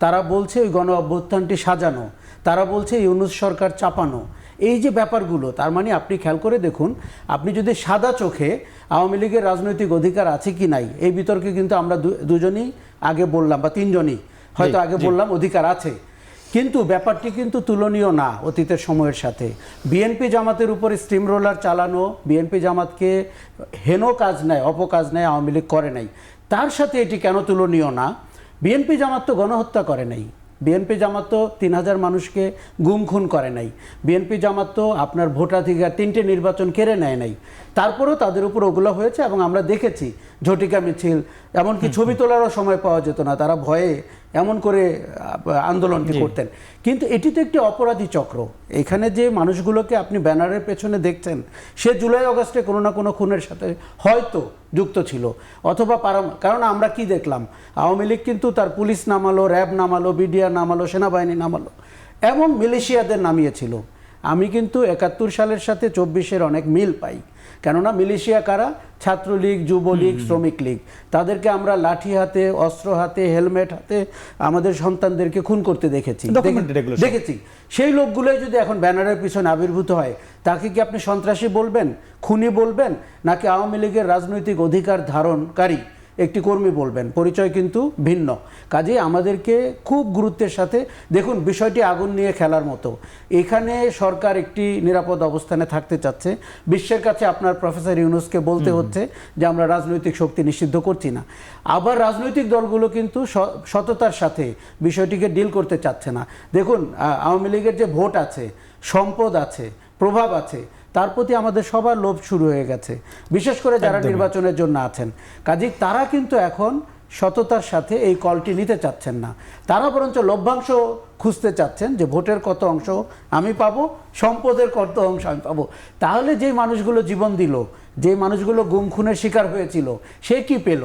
তারা বলছে ওই গণ অভ্যুত্থানটি সাজানো, তারা বলছে ইউনূস সরকার চাপানো। এই যে ব্যাপারগুলো, তার মানে আপনি খেয়াল করে দেখুন, আপনি যদি সাদা চোখে আওয়ামী লীগের রাজনৈতিক অধিকার আছে কি নাই, এই বিতর্কে কিন্তু আমরা দুজনই আগে বললাম, বা 3 জনই হয়তো আগে বললাম অধিকার আছে, কিন্তু ব্যাপারটি কিন্তু তুলনীয় না অতীতের সময়ের সাথে। বিএনপি জামাতের উপরে স্টিম রোলার চালানো, বিএনপি জামাতকে হেন কাজ নেয়, অপকাজ নেয় আওয়ামী লীগ করে নাই, তার সাথে এটি কেন তুলনীয় না? বিএনপি জামাত তো গণহত্যা করে নাই, বিএনপি জামাত তো 3000 মানুষকে গুম খুন করে নাই, বিএনপি জামাত তো আপনার ভোটাধিকার 3টে নির্বাচন কেড়ে নেয় নাই, তারপরেও তাদের উপর ওগুলো হয়েছে। এবং আমরা দেখেছি ঝটিকা মিছিল, এমনকি ছবি তোলারও সময় পাওয়া যেত না, তারা ভয়ে এমন করে আন্দোলনটি করতেন। কিন্তু এটি তো একটি অপরাধী চক্র। এখানে যে মানুষগুলোকে আপনি ব্যানারের পেছনে দেখছেন, সে জুলাই আগস্টে কোনো না কোনো খুনের সাথে হয়তো যুক্ত ছিল, অথবা কারণ আমরা কি দেখলাম, আওয়ামী লীগ কিন্তু তার পুলিশ নামালো, র্যাব নামালো, বিডিআর নামালো, সেনাবাহিনী নামালো, এবং মিলিশিয়াদের নামিয়েছিল। আমি কিন্তু 71 সালের সাথে 24-এর অনেক মিল পাই। কেননা মিলিশিয়া কারা? ছাত্রলীগ, যুবলীগ, শ্রমিক লীগ। তাদেরকে আমরা লাঠি হাতে, অস্ত্র হাতে, হেলমেট হাতে আমাদের সন্তানদেরকে খুন করতে দেখেছি। সেই লোকগুলোই যদি এখন ব্যানারের পিছনে আবির্ভূত হয়, তাকে কি আপনি সন্ত্রাসী বলবেন, খুনি বলবেন, নাকি আওয়ামী লীগের রাজনৈতিক অধিকার ধারণকারী একটি কর্মী বলবেন, পরিচয় কিন্তু ভিন্ন। কাজেই আমাদেরকে খুব গুরুত্বের সাথে দেখুন, বিষয়টি আগুন নিয়ে খেলার মতো। এখানে সরকার একটি নিরাপদ অবস্থানে থাকতে চাচ্ছে, বিশ্বের কাছে আপনার প্রফেসর ইউনূসকে বলতে হচ্ছে যে আমরা রাজনৈতিক শক্তি নিষিদ্ধ করছি না। আবার রাজনৈতিক দলগুলো কিন্তু সততার সাথে বিষয়টিকে ডিল করতে চাচ্ছে না। দেখুন, আওয়ামী লীগের যে ভোট আছে, সম্পদ আছে, প্রভাব আছে, তার প্রতি আমাদের সবার লোভ শুরু হয়ে গেছে, বিশেষ করে যারা নির্বাচনের জন্য আছেন। কাজেই তারা কিন্তু এখন সততার সাথে এই কলটি নিতে চাচ্ছেন না। তারা বরঞ্চ লভ্যাংশ খুঁজতে চাচ্ছেন যে ভোটের কত অংশ আমি পাবো, সম্পদের কত অংশ আমি পাবো। তাহলে যে মানুষগুলো জীবন দিল, যে মানুষগুলো গুম খুনের শিকার হয়েছিল, সে কি পেল?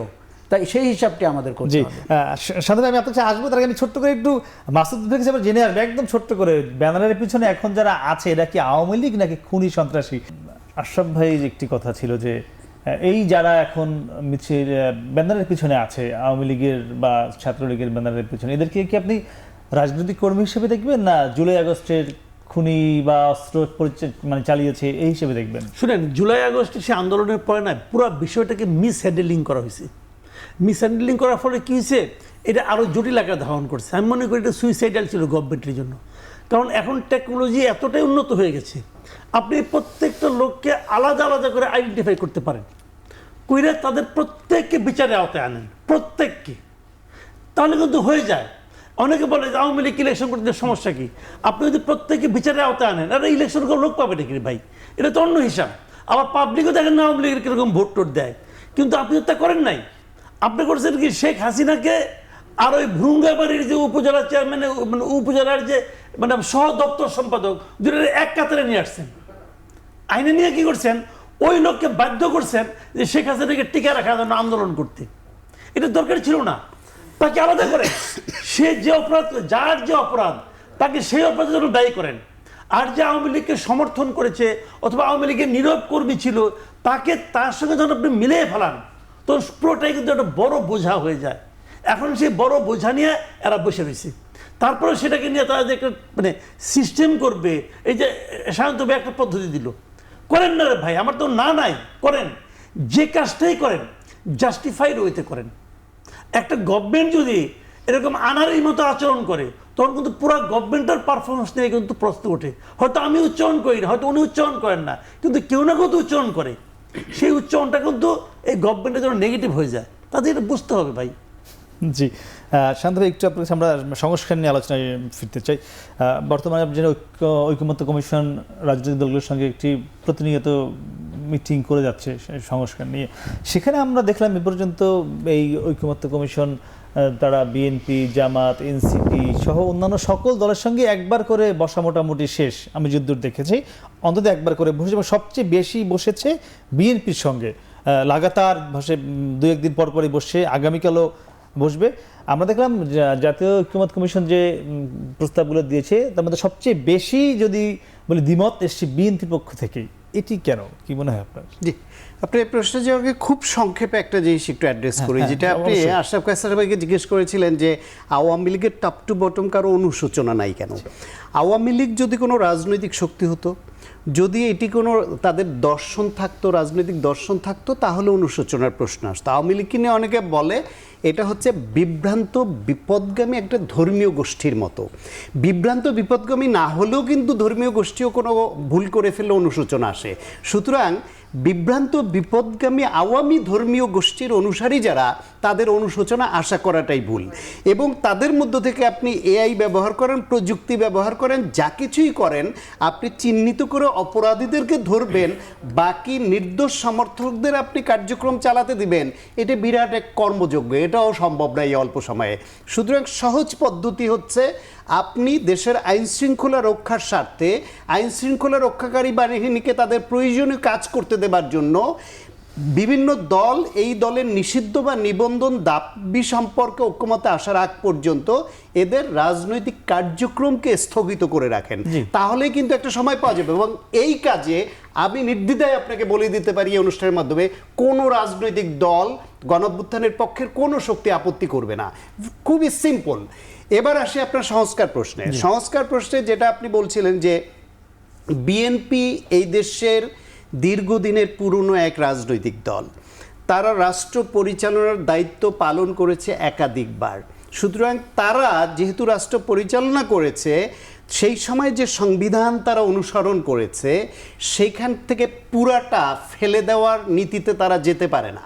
তাই সেই হিসাবটি আমাদের করতে হবে। সাধারণ আমি আপনার কাছে আসবো, তার আগে আমি ছোট্ট করে একটু মাসুদ ভাই কাছে জেনে আসবো একদম ছোট্ট করে, ব্যানারের পিছনে এখন যারা আছে এরা কি আওয়ামী লীগ নাকি খুনি সন্ত্রাসী? আশরাফ ভাইয়ের একটি কথা ছিল যে এই যারা এখন মিছিল ব্যানারের পিছনে আছে, আওয়ামী লীগের বা ছাত্রলীগের ব্যানারের পিছনে, এদেরকে কি আপনি রাজনৈতিক কর্মী হিসেবে দেখবেন, না জুলাই আগস্টের খুনি বা অস্ত্র মানে চালিয়েছে এই হিসেবে দেখবেন? শুনেন, জুলাই আগস্টে সে আন্দোলনের পরে না পুরো বিষয়টাকে মিসহ্যান্ডেলিং করা হয়েছে। মিসহ্যান্ডেলিং করার ফলে কী হয়েছে, এটা আরও জটিল আকার ধারণ করছে। আমি মনে করি এটা সুইসাইডাল ছিল গভর্নমেন্টের জন্য। কারণ এখন টেকনোলজি এতটাই উন্নত হয়ে গেছে, আপনি প্রত্যেকটা লোককে আলাদা আলাদা করে আইডেন্টিফাই করতে পারেন, কইরা তাদের প্রত্যেককে বিচারে আওতায় আনেন, প্রত্যেককে, তাহলে কিন্তু হয়ে যায়। অনেকে বলে যে আওয়ামী লীগ ইলেকশন করতে সমস্যা কি? আপনি যদি প্রত্যেককে বিচারের আওতায় আনেন, এটা ইলেকশন করে লোক পাবে নাকি ভাই? এটা তো অন্য হিসাব। আবার পাবলিকও দেখেন না আওয়ামী লীগের কীরকম ভোট টোট দেয়, কিন্তু আপনি তা করেন নাই। আপনি করছেন কি, শেখ হাসিনাকে আর ওই ভ্রুঙ্গাবাড়ির যে উপজেলা চেয়ারম্যান, মানে উপজেলার যে মানে সহ দপ্তর সম্পাদক, দুটো এক কাতারে নিয়ে আসছেন। আইনে নিয়ে কি করছেন, ওই লোককে বাধ্য করছেন যে শেখ হাসিনাকে টিকে রাখার জন্য আন্দোলন করতে। এটা দরকার ছিল না, তাকে আলাদা করেন। সে যে অপরাধ, যার যে অপরাধ, তাকে সেই অপরাধের জন্য দায়ী করেন। আর যে আওয়ামী লীগকে সমর্থন করেছে অথবা আওয়ামী লীগের নীরব কর্মী ছিল, তাকে তার সঙ্গে যখন আপনি মিলিয়ে ফেলান, তো পুরোটাই কিন্তু একটা বড় বোঝা হয়ে যায়। এখন সেই বড় বোঝা নিয়ে এরা বসে রয়েছে। তারপরে সেটাকে নিয়ে তারা যে একটা মানে সিস্টেম করবে, এই যে সাধারণত একটা পদ্ধতি দিল, করেন না রে ভাই, আমার তো না নাই, করেন যে কাজটাই করেন জাস্টিফাইড ওয়েতে করেন। একটা গভর্নমেন্ট যদি এরকম আনারের মতো আচরণ করে, তখন কিন্তু পুরো গভর্নমেন্টের পারফরমেন্স নিয়ে কিন্তু প্রশ্ন ওঠে। হয়তো আমি উচ্চারণ করি না, হয়তো উনি উচ্চারণ করেন না, কিন্তু কেউ না কেউ তো উচ্চারণ করে। সেই উচ্চারণটা কিন্তু এই গভর্নমেন্টের জন্য নেগেটিভ হয়ে যায়, তাদের এটা বুঝতে হবে ভাই। জি, শান্ত ভাই, একটু আপনার আমরা সংস্কার নিয়ে আলোচনায় ফিরতে চাই। বর্তমানে আপনি জানেন ঐকমত্য কমিশন রাজনৈতিক দলগুলোর সঙ্গে একটি প্রতিনিয়ত মিটিং করে যাচ্ছে সংস্কার নিয়ে। সেখানে আমরা দেখলাম এ পর্যন্ত এই ঐকমত্য কমিশন তারা বিএনপি, জামাত, এনসিপি সহ অন্যান্য সকল দলের সঙ্গে একবার করে বসা মোটামুটি শেষ। আমি যদ্দূর দেখেছি অন্তত একবার করে বসে, এবং সবচেয়ে বেশি বসেছে বিএনপির সঙ্গে, লাগাতার বসে 2-1 দিন পর পরই বসে, আগামীকালও বসবে। আমরা দেখলাম জাতীয় ঐকমত্য কমিশন যে প্রস্তাবগুলো দিয়েছে তার মধ্যে সবচেয়ে বেশি যদি বলি দ্বিমত এসছে বিএনপির পক্ষ থেকেই। এটি কেন, কি মনে হয় আপনার? জি, আপনি এই প্রশ্নে যে আমাকে খুব সংক্ষেপে একটা জিনিস একটু অ্যাড্রেস করি, যেটা আপনি আশরাফ কায়সার ভাইকে জিজ্ঞেস করেছিলেন যে আওয়ামী লীগের টপ টু বটম কারো অনুশোচনা নাই কেন? আওয়ামী লীগ যদি কোনো রাজনৈতিক শক্তি হতো, যদি এটি কোনো তাদের দর্শন থাকতো, রাজনৈতিক দর্শন থাকতো, তাহলে অনুশোচনার প্রশ্ন আসতো। আওয়ামী লীগকে নিয়ে অনেকে বলে এটা হচ্ছে বিভ্রান্ত বিপদগামী একটা ধর্মীয় গোষ্ঠীর মতো। বিভ্রান্ত বিপদগামী না হলেও কিন্তু ধর্মীয় গোষ্ঠীও কোনো ভুল করে ফেললে অনুশোচনা আসে। সুতরাং বিভ্রান্ত বিপদগামী আওয়ামী ধর্মীয় গোষ্ঠীর অনুসারী যারা, তাদের অনুশোচনা আশা করাটাই ভুল। এবং তাদের মধ্য থেকে আপনি এআই ব্যবহার করেন, প্রযুক্তি ব্যবহার করেন, যা কিছুই করেন, আপনি চিহ্নিত করে অপরাধীদেরকে ধরবেন, বাকি নির্দোষ সমর্থকদের আপনি কার্যক্রম চালাতে দিবেন, এটা বিরাট এক কর্মযোগ্য, এটাও সম্ভব না এই অল্প সময়ে। সুতরাং সহজ পদ্ধতি হচ্ছে আপনি দেশের আইন শৃঙ্খলা রক্ষার স্বার্থে আইন শৃঙ্খলা রক্ষাকারী বাহিনীকে তাদের প্রয়োজনীয় কাজ করতে দেবার জন্য বিভিন্ন দল এই দলের নিষিদ্ধ বা নিবন্ধন দাবি সম্পর্কে ঐক্যমতে আসার আগ পর্যন্ত এদের রাজনৈতিক কার্যক্রমকে স্থগিত করে রাখেন, তাহলে কিন্তু একটা সময় পাওয়া যাবে। এবং এই কাজে আমি নির্দ্বিধায় আপনাকে বলে দিতে পারি এই অনুষ্ঠানের মাধ্যমে, কোনো রাজনৈতিক দল গণঅভ্যুত্থানের পক্ষের কোনো শক্তি আপত্তি করবে না। খুবই সিম্পল। এবার আসি আপনার সংস্কার প্রশ্নে। সংস্কার প্রশ্নে যেটা আপনি বলছিলেন যে বিএনপি এই দেশের দীর্ঘদিনের পুরনো এক রাজনৈতিক দল, তারা রাষ্ট্র পরিচালনার দায়িত্ব পালন করেছে একাধিকবার। সুতরাং তারা যেহেতু রাষ্ট্র পরিচালনা করেছে, সেই সময় যে সংবিধান তারা অনুসরণ করেছে সেইখান থেকে পুরাটা ফেলে দেওয়ার নীতিতে তারা যেতে পারে না।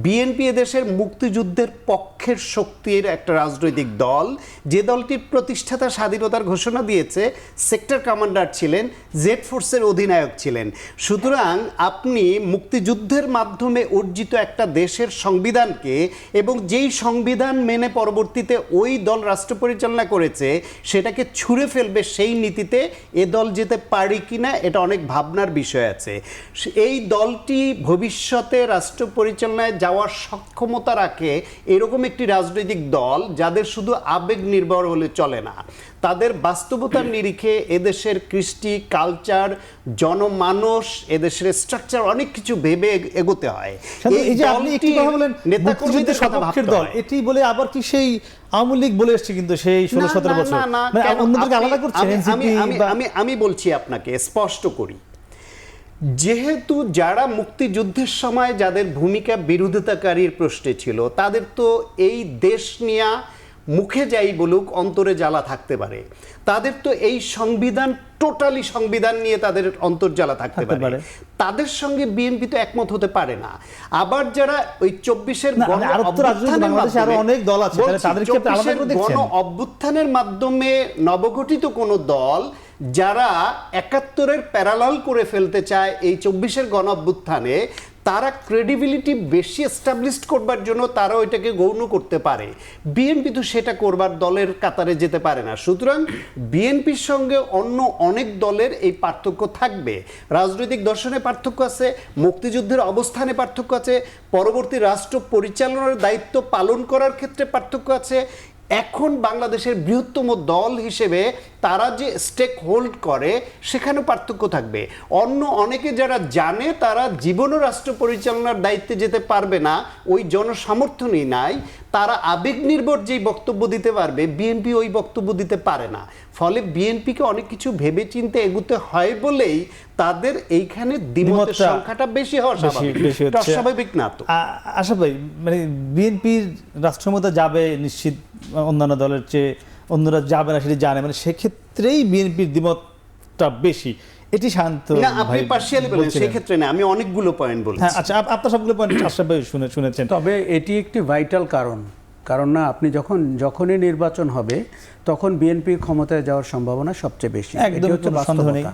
বিএনপি এদেশের মুক্তিযুদ্ধের পক্ষের শক্তির একটা রাজনৈতিক দল, যে দলটির প্রতিষ্ঠাতা স্বাধীনতার ঘোষণা দিয়েছে, সেক্টর কমান্ডার ছিলেন, জেড ফোর্সের অধিনায়ক ছিলেন। সুতরাং আপনি মুক্তিযুদ্ধের মাধ্যমে অর্জিত একটা দেশের সংবিধানকে, এবং যেই সংবিধান মেনে পরবর্তীতে ওই দল রাষ্ট্র পরিচালনা করেছে, সেটাকে ছুঁড়ে ফেলবে সেই নীতিতে এ দল যেতে পারে কিনা এটা অনেক ভাবনার বিষয় আছে। এই দলটি ভবিষ্যতে রাষ্ট্র পরিচালনায় যাওয়ার সক্ষমতা রাখে এরকম একটি রাজনৈতিক দল যাদের শুধু আবেগ নির্ভর হলে চলে না, তাদের বাস্তবতার নিরিখে এদেশের কৃষ্টি, কালচার, জনমানস, এদেশের স্ট্রাকচার অনেক কিছু ভেবে এগোতে হয়। এই যে আপনি একটি কথা বলেন মুক্তিযুদ্ধের সপক্ষের দল, এটি বলে আবার কি সেই আওয়ামী লীগ বলে এসছে কিন্তু সেই 16-17 বছর, অন্যদেরকে আলাদা করছেন এনসিপি? আমি বলছি আপনাকে স্পষ্ট করি, যেহেতু যারা মুক্তিযুদ্ধের সময় যাদের ভূমিকা বিরোধিতাকারীর প্রশ্নে ছিল, তাদের তো এই দেশ নিয়ে মুখে যাই বলুক অন্তরে জ্বালা থাকতে পারে, তাদের তো এই সংবিধান টোটালি সংবিধান নিয়ে তাদের অন্তর্জ্বালা থাকতে পারে, তাদের সঙ্গে বিএনপি তো একমত হতে পারে না। আবার যারা ওই 24-এর গণ অভ্যুত্থানের মাধ্যমে নবগঠিত কোন দল যারা 71-এর প্যারালাল করে ফেলতে চায় এই 24-এর গণ অভ্যুত্থানে, তারা ক্রেডিবিলিটি বেশি এস্টাবলিশড করবার জন্য তারা ওইটাকে গৌণ করতে পারে। বিএনপি তো সেটা করবার দলের কাতারে যেতে পারে না। সুতরাং বিএনপির সঙ্গে অন্য অনেক দলের এই পার্থক্য থাকবে। রাজনৈতিক দর্শনে পার্থক্য আছে, মুক্তিযুদ্ধের অবস্থানে পার্থক্য আছে, পরবর্তী রাষ্ট্র পরিচালনার দায়িত্ব পালন করার ক্ষেত্রে পার্থক্য আছে। এখন বাংলাদেশের বৃহত্তম দল হিসেবে তারা যে স্টেক হোল্ড করে সেখানেও পার্থক্য থাকবে। অন্য অনেকে যারা জানে তারা জীবনও রাষ্ট্র পরিচালনার দায়িত্বে যেতে পারবে না, ওই জনসমর্থনই নাই, তারা আবেগ নির্ভর যেই বক্তব্য দিতে পারবে, বিএনপি ওই বক্তব্য দিতে পারে না। ফলে বিএনপিকে অনেক কিছু ভেবে চিন্তে এগুতে হয় বলেই তাদের এইখানে দ্বিমতের সংখ্যাটা বেশি হওয়া স্বাভাবিক না। তো আশা ভাই, মানে বিএনপির রাষ্ট্রমতা যাবে নিশ্চিত, অন্যান্য দলের চেয়ে অন্যরা যাবে না সেটি জানে, মানে সেক্ষেত্রেই বিএনপির দ্বিমতটা বেশি, এটি শান্ত না, আপনি পার্সিয়ালি বলেন, সেই ক্ষেত্রে না, আমি অনেকগুলো পয়েন্ট বলছি। হ্যাঁ, আচ্ছা, আপনার সবগুলো পয়েন্ট আশরাফ ভাই শুনেছেন। তবে এটি একটি ভাইটাল কারণ না, আপনি যখনই নির্বাচন হবে তখন বিএনপির ক্ষমতায় যাওয়ার সম্ভাবনা সবচেয়ে বেশি, এটি হচ্ছে বাস্তবতা।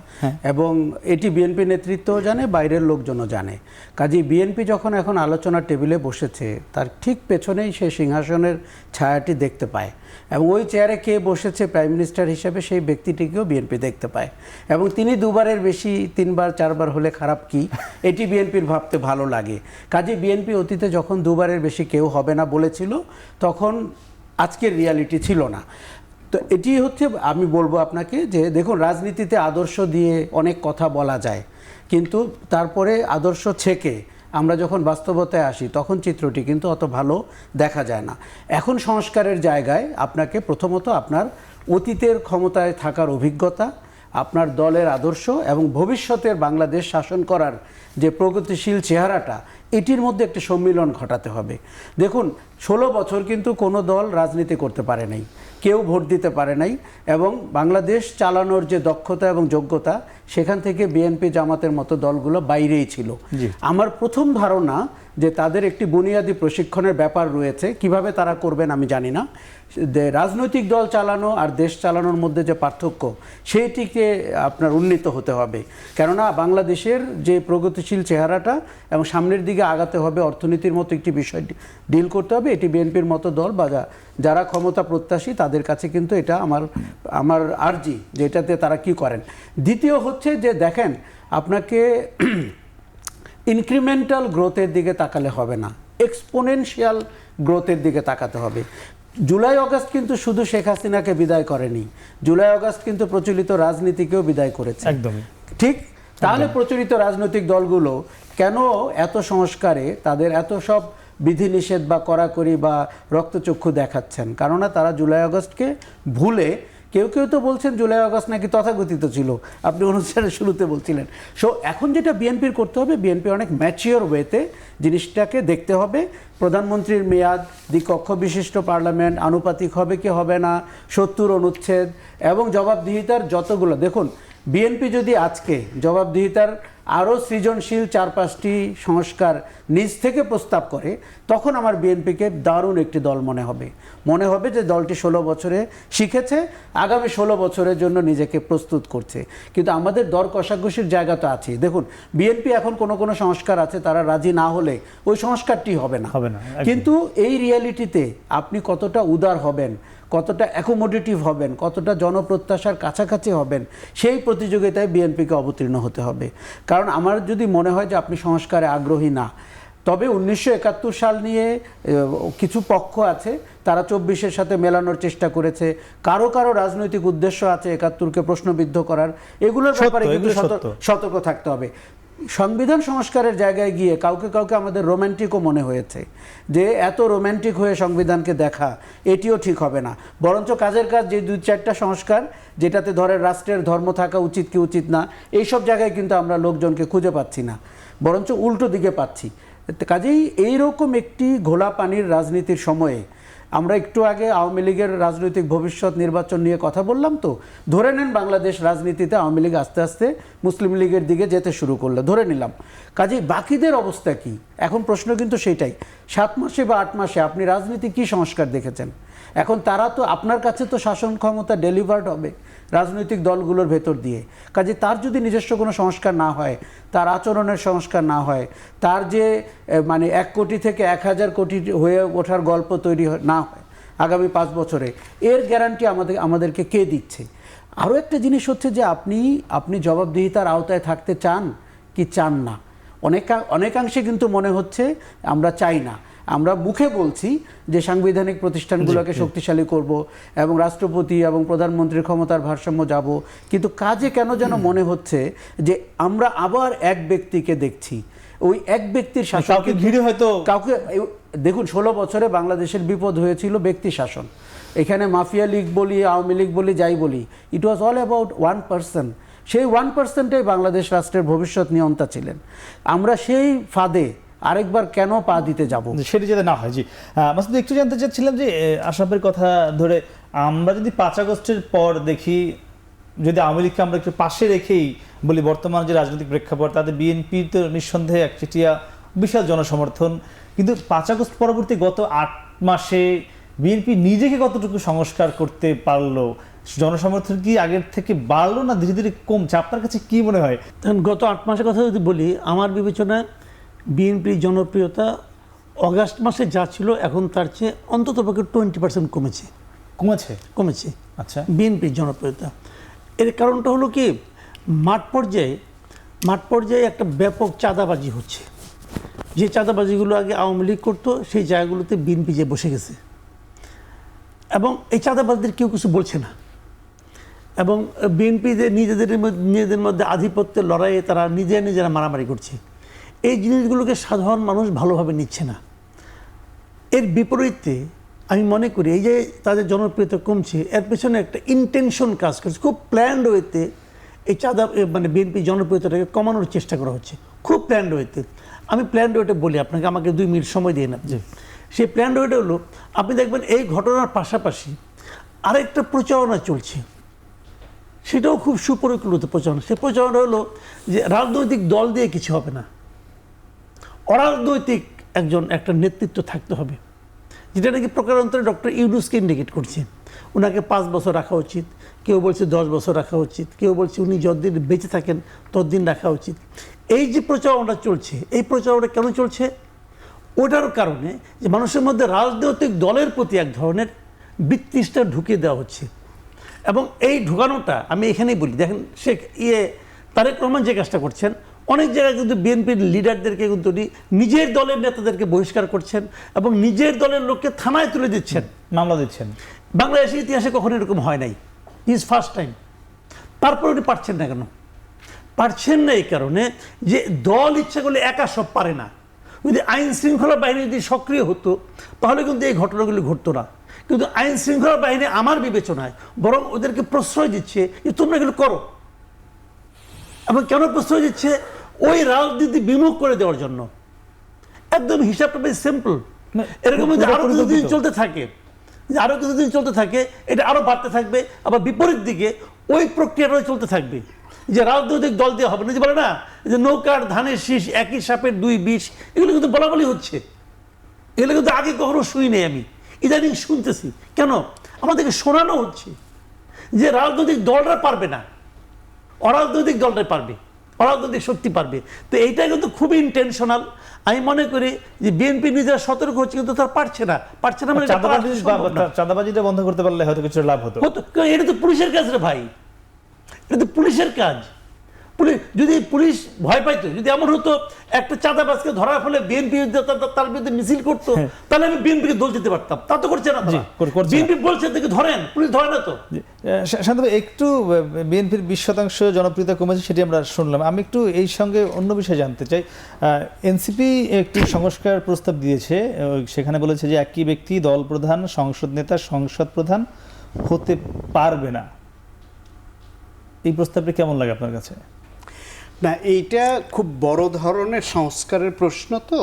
এবং এটি বিএনপি নেতৃত্বও জানে, বাইরের লোকজনও জানে। কাজেই বিএনপি যখন এখন আলোচনার টেবিলে বসেছে, তার ঠিক পেছনেই সেই সিংহাসনের ছায়াটি দেখতে পায়, এবং ওই চেয়ারে কে বসেছে প্রাইম মিনিস্টার হিসেবে সেই ব্যক্তিটিকেও বিএনপি দেখতে পায়। এবং তিনি দুবারের বেশি 3বার 4বার হলে খারাপ কি, এটি বিএনপির ভাবতে ভালো লাগে। কাজে বিএনপি অতীতে যখন দুবারের বেশি কেউ হবে না বলেছিল, তখন আজকের রিয়ালিটি ছিল না। তো এটি হচ্ছে, আমি বলবো আপনাকে যে দেখুন, রাজনীতিতে আদর্শ দিয়ে অনেক কথা বলা যায়, কিন্তু তারপরে আদর্শ ছেকে আমরা যখন বাস্তবতায় আসি তখন চিত্রটি কিন্তু অত ভালো দেখা যায় না। এখন সংস্কারের জায়গায় আপনাকে প্রথমত আপনার অতীতের ক্ষমতায় থাকার অভিজ্ঞতা, আপনার দলের আদর্শ এবং ভবিষ্যতের বাংলাদেশ শাসন করার যে প্রগতিশীল চেহারাটা, এটির মধ্যে একটি সম্মিলন ঘটাতে হবে। দেখুন, 16 বছর কিন্তু কোনো দল রাজনীতি করতে পারে নাই, কেউ ভোট দিতে পারে নাই, এবং বাংলাদেশ চালানোর যে দক্ষতা এবং যোগ্যতা, সেখান থেকে বিএনপি জামাতের মতো দলগুলো বাইরেই ছিল। আমার প্রথম ধারণা যে তাদের একটি বুনিয়াদী প্রশিক্ষণের ব্যাপার রয়েছে, কিভাবে তারা করবেন আমি জানি না। রাজনৈতিক দল চালানো আর দেশ চালানোর মধ্যে যে পার্থক্য, সেইটিকে আপনার উন্নীত হতে হবে। কেননা বাংলাদেশের যে প্রগতিশীল চেহারাটা এবং সামনের দিকে আগাতে হবে, অর্থনীতির মতো একটি বিষয় ডিল করতে হবে, এটি বিএনপির মতো দল বা যারা ক্ষমতা প্রত্যাশী তাদের কাছে কিন্তু এটা আমার আর্জি যে এটাতে তারা কি করেন। দ্বিতীয় হচ্ছে যে দেখেন, আপনাকে ইনক্রিমেন্টাল গ্রোথের দিকে তাকালে হবে না, এক্সপোনেনশিয়াল গ্রোথের দিকে তাকাতে হবে। জুলাই আগস্ট কিন্তু শুধু শেখ হাসিনাকে বিদায় করেনি, জুলাই আগস্ট কিন্তু প্রচলিত রাজনীতিকেও বিদায় করেছে। একদমই ঠিক। তাহলে প্রচলিত রাজনৈতিক দলগুলো কেন এত সংস্কারে তাদের এত সব বিধিনিষেধ বা কড়াকড়ি বা রক্তচক্ষু দেখাচ্ছেন? কেননা তারা জুলাই আগস্টকে ভুলে কেউ কেউ তো বলছেন জুলাই আগস্ট নাকি তথাকথিত ছিল, আপনি অনুষ্ঠানের শুরুতে বলছিলেন। সো এখন যেটা বিএনপির করতে হবে, বিএনপি অনেক ম্যাচিওর ওয়েতে জিনিসটাকে দেখতে হবে। প্রধানমন্ত্রীর মেয়াদ, দ্বিকক্ষ বিশিষ্ট পার্লামেন্ট, আনুপাতিক হবে কি হবে না, 70 অনুচ্ছেদ এবং জবাবদিহিতার যতগুলো, দেখুন বিএনপি যদি আজকে জবাবদিহিতার আরও সৃজনশীল 4-5টি সংস্কার নিজ থেকে প্রস্তাব করে, তখন আমার বিএনপিকে দারুণ একটি দল মনে হবে যে দলটি 16 বছরে শিখেছে, আগামী 16 বছরের জন্য নিজেকে প্রস্তুত করছে। কিন্তু আমাদের দর কষাকষির জায়গা তো আছে। দেখুন বিএনপি এখন কোনো সংস্কার আছে, তারা রাজি না হলে ওই সংস্কারটি হবে না। কিন্তু এই রিয়ালিটিতে আপনি কতটা উদার হবেন, কতটা অ্যাকোমোডেটিভ হবেন, কতটা জনপ্রত্যাশার কাছাকাছি হবেন, সেই প্রতিযোগিতায় বিএনপিকে অবতীর্ণ হতে হবে। কারণ আমার যদি মনে হয় যে আপনি সংস্কারে আগ্রহী না, তবে 1971 সাল নিয়ে কিছু পক্ষ আছে, তারা 24-এর সাথে মেলানোর চেষ্টা করেছে, কারো রাজনৈতিক উদ্দেশ্য আছে 71কে প্রশ্নবিদ্ধ করার, এগুলোর ব্যাপারে কিন্তু সতর্ক থাকতে হবে। সংবিধান সংস্কারের জায়গায় গিয়ে কাউকে আমাদের রোম্যান্টিকও মনে হয়েছে, যে এত রোম্যান্টিক হয়ে সংবিধানকে দেখা এটিও ঠিক হবে না। বরঞ্চ কাজের কাজ যে 2-4টা সংস্কার, যেটাতে ধরে রাষ্ট্রের ধর্ম থাকা উচিত কি উচিত না, এইসব জায়গায় কিন্তু আমরা লোকজনকে খুঁজে পাচ্ছি না, বরঞ্চ উল্টো দিকে পাচ্ছি। কাজেই এইরকম একটি ঘোলা পানির রাজনীতির সময়ে আমরা একটু আগে আওয়ামী লীগের রাজনৈতিক ভবিষ্যৎ নির্বাচন নিয়ে কথা বললাম, তো ধরে নেন বাংলাদেশ রাজনীতিতে আওয়ামী লীগ আস্তে আস্তে মুসলিম লীগের দিকে যেতে শুরু করলো, ধরে নিলাম। কাজেই বাকিদের অবস্থা কি? এখন প্রশ্ন কিন্তু সেটাই, 7 মাসে বা 8 মাসে আপনি রাজনীতি কি সংস্কার দেখেছেন? এখন তারা তো আপনার কাছে তো শাসন ক্ষমতা ডেলিভার্ড হবে রাজনৈতিক দলগুলোর ভেতর দিয়ে। কাজে তার যদি নিজস্ব কোনো সংস্কার না হয়, তার আচরণের সংস্কার না হয়, তার যে মানে 1 কোটি থেকে 1000 কোটি হয়ে ওঠার গল্প তৈরি না হয় আগামী 5 বছরে, এর গ্যারান্টি আমাদেরকে কে দিচ্ছে? আরও একটা জিনিস হচ্ছে যে আপনি জবাবদিহিতার আওতায় থাকতে চান কি চান না। অনেকাংশে কিন্তু মনে হচ্ছে আমরা চাই না। আমরা মুখে বলছি যে সাংবিধানিক প্রতিষ্ঠানগুলোকে শক্তিশালী করব এবং রাষ্ট্রপতি এবং প্রধানমন্ত্রীর ক্ষমতার ভারসাম্য যাব, কিন্তু কাজে কেন যেন মনে হচ্ছে যে আমরা আবার এক ব্যক্তিকে দেখছি, ওই এক ব্যক্তির শাসনকে ঘিরে হয়তো কাউকে। দেখুন 16 বছরে বাংলাদেশের বিপদ হয়েছিল ব্যক্তি শাসন। এখানে মাফিয়া লীগ বলি, আওয়ামী লীগ বলি, যাই বলি, ইট ওয়াজ অল অ্যাবাউট 1%। সেই 1%-এই বাংলাদেশ রাষ্ট্রের ভবিষ্যৎ নিয়ন্তা ছিলেন। আমরা সেই ফাঁদে আরেকবার কেন পা দিতে যাব? সেটি যাতে না হয়। জি মাসুদ, একটু জানতে চাচ্ছিলাম যে আশরাফের কথা ধরে আমরা যদি 5 আগস্টের পর দেখি, যদি আওয়ামী লীগকে আমরা একটু পাশে রেখেই বলি, বর্তমান যে রাজনৈতিক প্রেক্ষাপট, তাদের বিএনপি তো নিঃসন্দেহে একচেটিয়া বিশাল জনসমর্থন, কিন্তু 5 আগস্ট পরবর্তী গত 8 মাসে বিএনপি নিজেকে কতটুকু সংস্কার করতে পারলো? জনসমর্থন কি আগের থেকে বাড়লো না ধীরে ধীরে কমছে? আপনার কাছে কি মনে হয়? গত 8 মাসের কথা যদি বলি, আমার বিবেচনায় বিএনপির জনপ্রিয়তা অগাস্ট মাসে যা ছিল এখন তার চেয়ে অন্ততপক্ষে 20% কমেছে। আচ্ছা, বিএনপির জনপ্রিয়তা। এর কারণটা হলো কি, মাঠ পর্যায়ে একটা ব্যাপক চাঁদাবাজি হচ্ছে। যে চাঁদাবাজিগুলো আগে আওয়ামী লীগ করতো, সেই জায়গাগুলোতে বিএনপি যে বসে গেছে, এবং এই চাঁদাবাজদের কেউ কিছু বলছে না। এবং বিএনপি যে নিজেদের মধ্যে আধিপত্যের লড়াইয়ে তারা নিজেরা মারামারি করছে, এই জিনিসগুলোকে সাধারণ মানুষ ভালোভাবে নিচ্ছে না। এর বিপরীতে আমি মনে করি এই যে তাদের জনপ্রিয়তা কমছে, এর পেছনে একটা ইন্টেনশন কাজ করছে। খুব প্ল্যান্ড ওয়েতে এই মানে বিএনপি জনপ্রিয়তাটাকে কমানোর চেষ্টা করা হচ্ছে, খুব প্ল্যান্ড ওয়েতে। আমি প্ল্যান্ড ওয়েতে বলি আপনাকে, আমাকে 2 মিনিট সময় দিয়ে না। সেই প্ল্যান্ড ওয়েটা হলো, আপনি দেখবেন এই ঘটনার পাশাপাশি আরেকটা প্রচারণা চলছে, সেটাও খুব সুপরিকল্পিত প্রচারণা। সেই প্রচারণা হলো যে রাজনৈতিক দল দিয়ে কিছু হবে না, অরাজনৈতিক একটা নেতৃত্ব থাকতে হবে, যেটা নাকি প্রকারান্তরে ডক্টর ইউনূসকে ইন্ডিকেট করছে। ওনাকে 5 বছর রাখা উচিত, কেউ বলছে 10 বছর রাখা উচিত, কেউ বলছে উনি যতদিন বেঁচে থাকেন ততদিন রাখা উচিত। এই যে প্রচারণা চলছে, এই প্রচারণা কেন চলছে? ওটার কারণে যে মানুষের মধ্যে রাজনৈতিক দলের প্রতি এক ধরনের বিতৃষ্ণা ঢুকিয়ে দেওয়া হচ্ছে। এবং এই ঢুকানোটা আমি এখানেই বলি, দেখেন তারেক রহমান যে কাজটা করছেন, অনেক জায়গায় কিন্তু বিএনপির লিডারদেরকে কিন্তু নিজের দলের নেতাদেরকে বহিষ্কার করছেন এবং নিজের দলের লোককে থানায় তুলে দিচ্ছেন, মামলা দিচ্ছেন। বাংলাদেশের ইতিহাসে কখনো এরকম হয় নাই, ইজ ফার্স্ট টাইম। তারপর উনি পারছেন না কেন? পারছেন না এই কারণে যে দল ইচ্ছা করলে একা সব পারে না। যদি আইন শৃঙ্খলা বাহিনী যদি সক্রিয় হতো, তাহলে কিন্তু এই ঘটনাগুলি ঘটতো না। কিন্তু আইন শৃঙ্খলা বাহিনী আমার বিবেচনায় বরং ওদেরকে প্রশ্রয় দিচ্ছে যে তোমরা এগুলো করো। এবং কেন প্রশ্রয় দিচ্ছে? ওই রাজনীতি বিমুখ করে দেওয়ার জন্য। একদম হিসাবটা বেশ সিম্পল। এরকম যদি আরো কিছুদিন চলতে থাকে, আরো কিছুদিন চলতে থাকে, এটা আরো বাড়তে থাকবে। আবার বিপরীত দিকে ওই প্রক্রিয়াটা চলতে থাকবে, যে রাজনৈতিক দল দিয়ে হবে না, যে বলে না যে নৌকার ধানের শীষ একই সাপের দুই বিষ, এগুলো কিন্তু বলাবলি হচ্ছে। এগুলো কিন্তু আগে কখনো শুনি নাই আমি, ইদানিং শুনতেছি। কেন? আমাদেরকে শোনানো হচ্ছে যে রাজনৈতিক দলরা পারবে না, অরাজনৈতিক দলটাই পারবে, অরাজনৈতিক শক্তি পারবে। তো এইটা কিন্তু খুবই ইন্টেনশনাল। আমি মনে করি যে বিএনপি নিজেরা সতর্ক হচ্ছে, কিন্তু তারা পারছে না মানে চাঁদাবাজিটা বন্ধ করতে পারলে হয়তো কিছু লাভ হতো। এটা তো পুলিশের কাজ রে ভাই, এটা তো পুলিশের কাজ। যদি পুলিশ ভয় পাইতো, যদি এমন হতো একটা চাঁদাবাজকে ধরার ফলে বিএনপি তার বিরুদ্ধে মিছিল করতো, তাহলে আমি বিএনপিকে দোষ দিতে পারতাম। তা তো করছে না। বিএনপি বলছে দেখে ধরেন, পুলিশ ধরে না তো। শান্ত ভাই, একটু বিএনপির 20% জনপ্রিয়তা কমেছে, সেটি আমরা শুনলাম। আমি একটু এই সঙ্গে অন্য বিষয়ে জানতে চাই। এনসিপি একটি সংস্কার প্রস্তাব দিয়েছে, সেখানে বলেছে যে একই ব্যক্তি দল প্রধান, সংসদ নেতা, সংসদ প্রধান হতে পারবে না। এই প্রস্তাবটি কেমন লাগে আপনার কাছে? না, এইটা খুব বড় ধরনের সংস্কারের প্রশ্ন। তো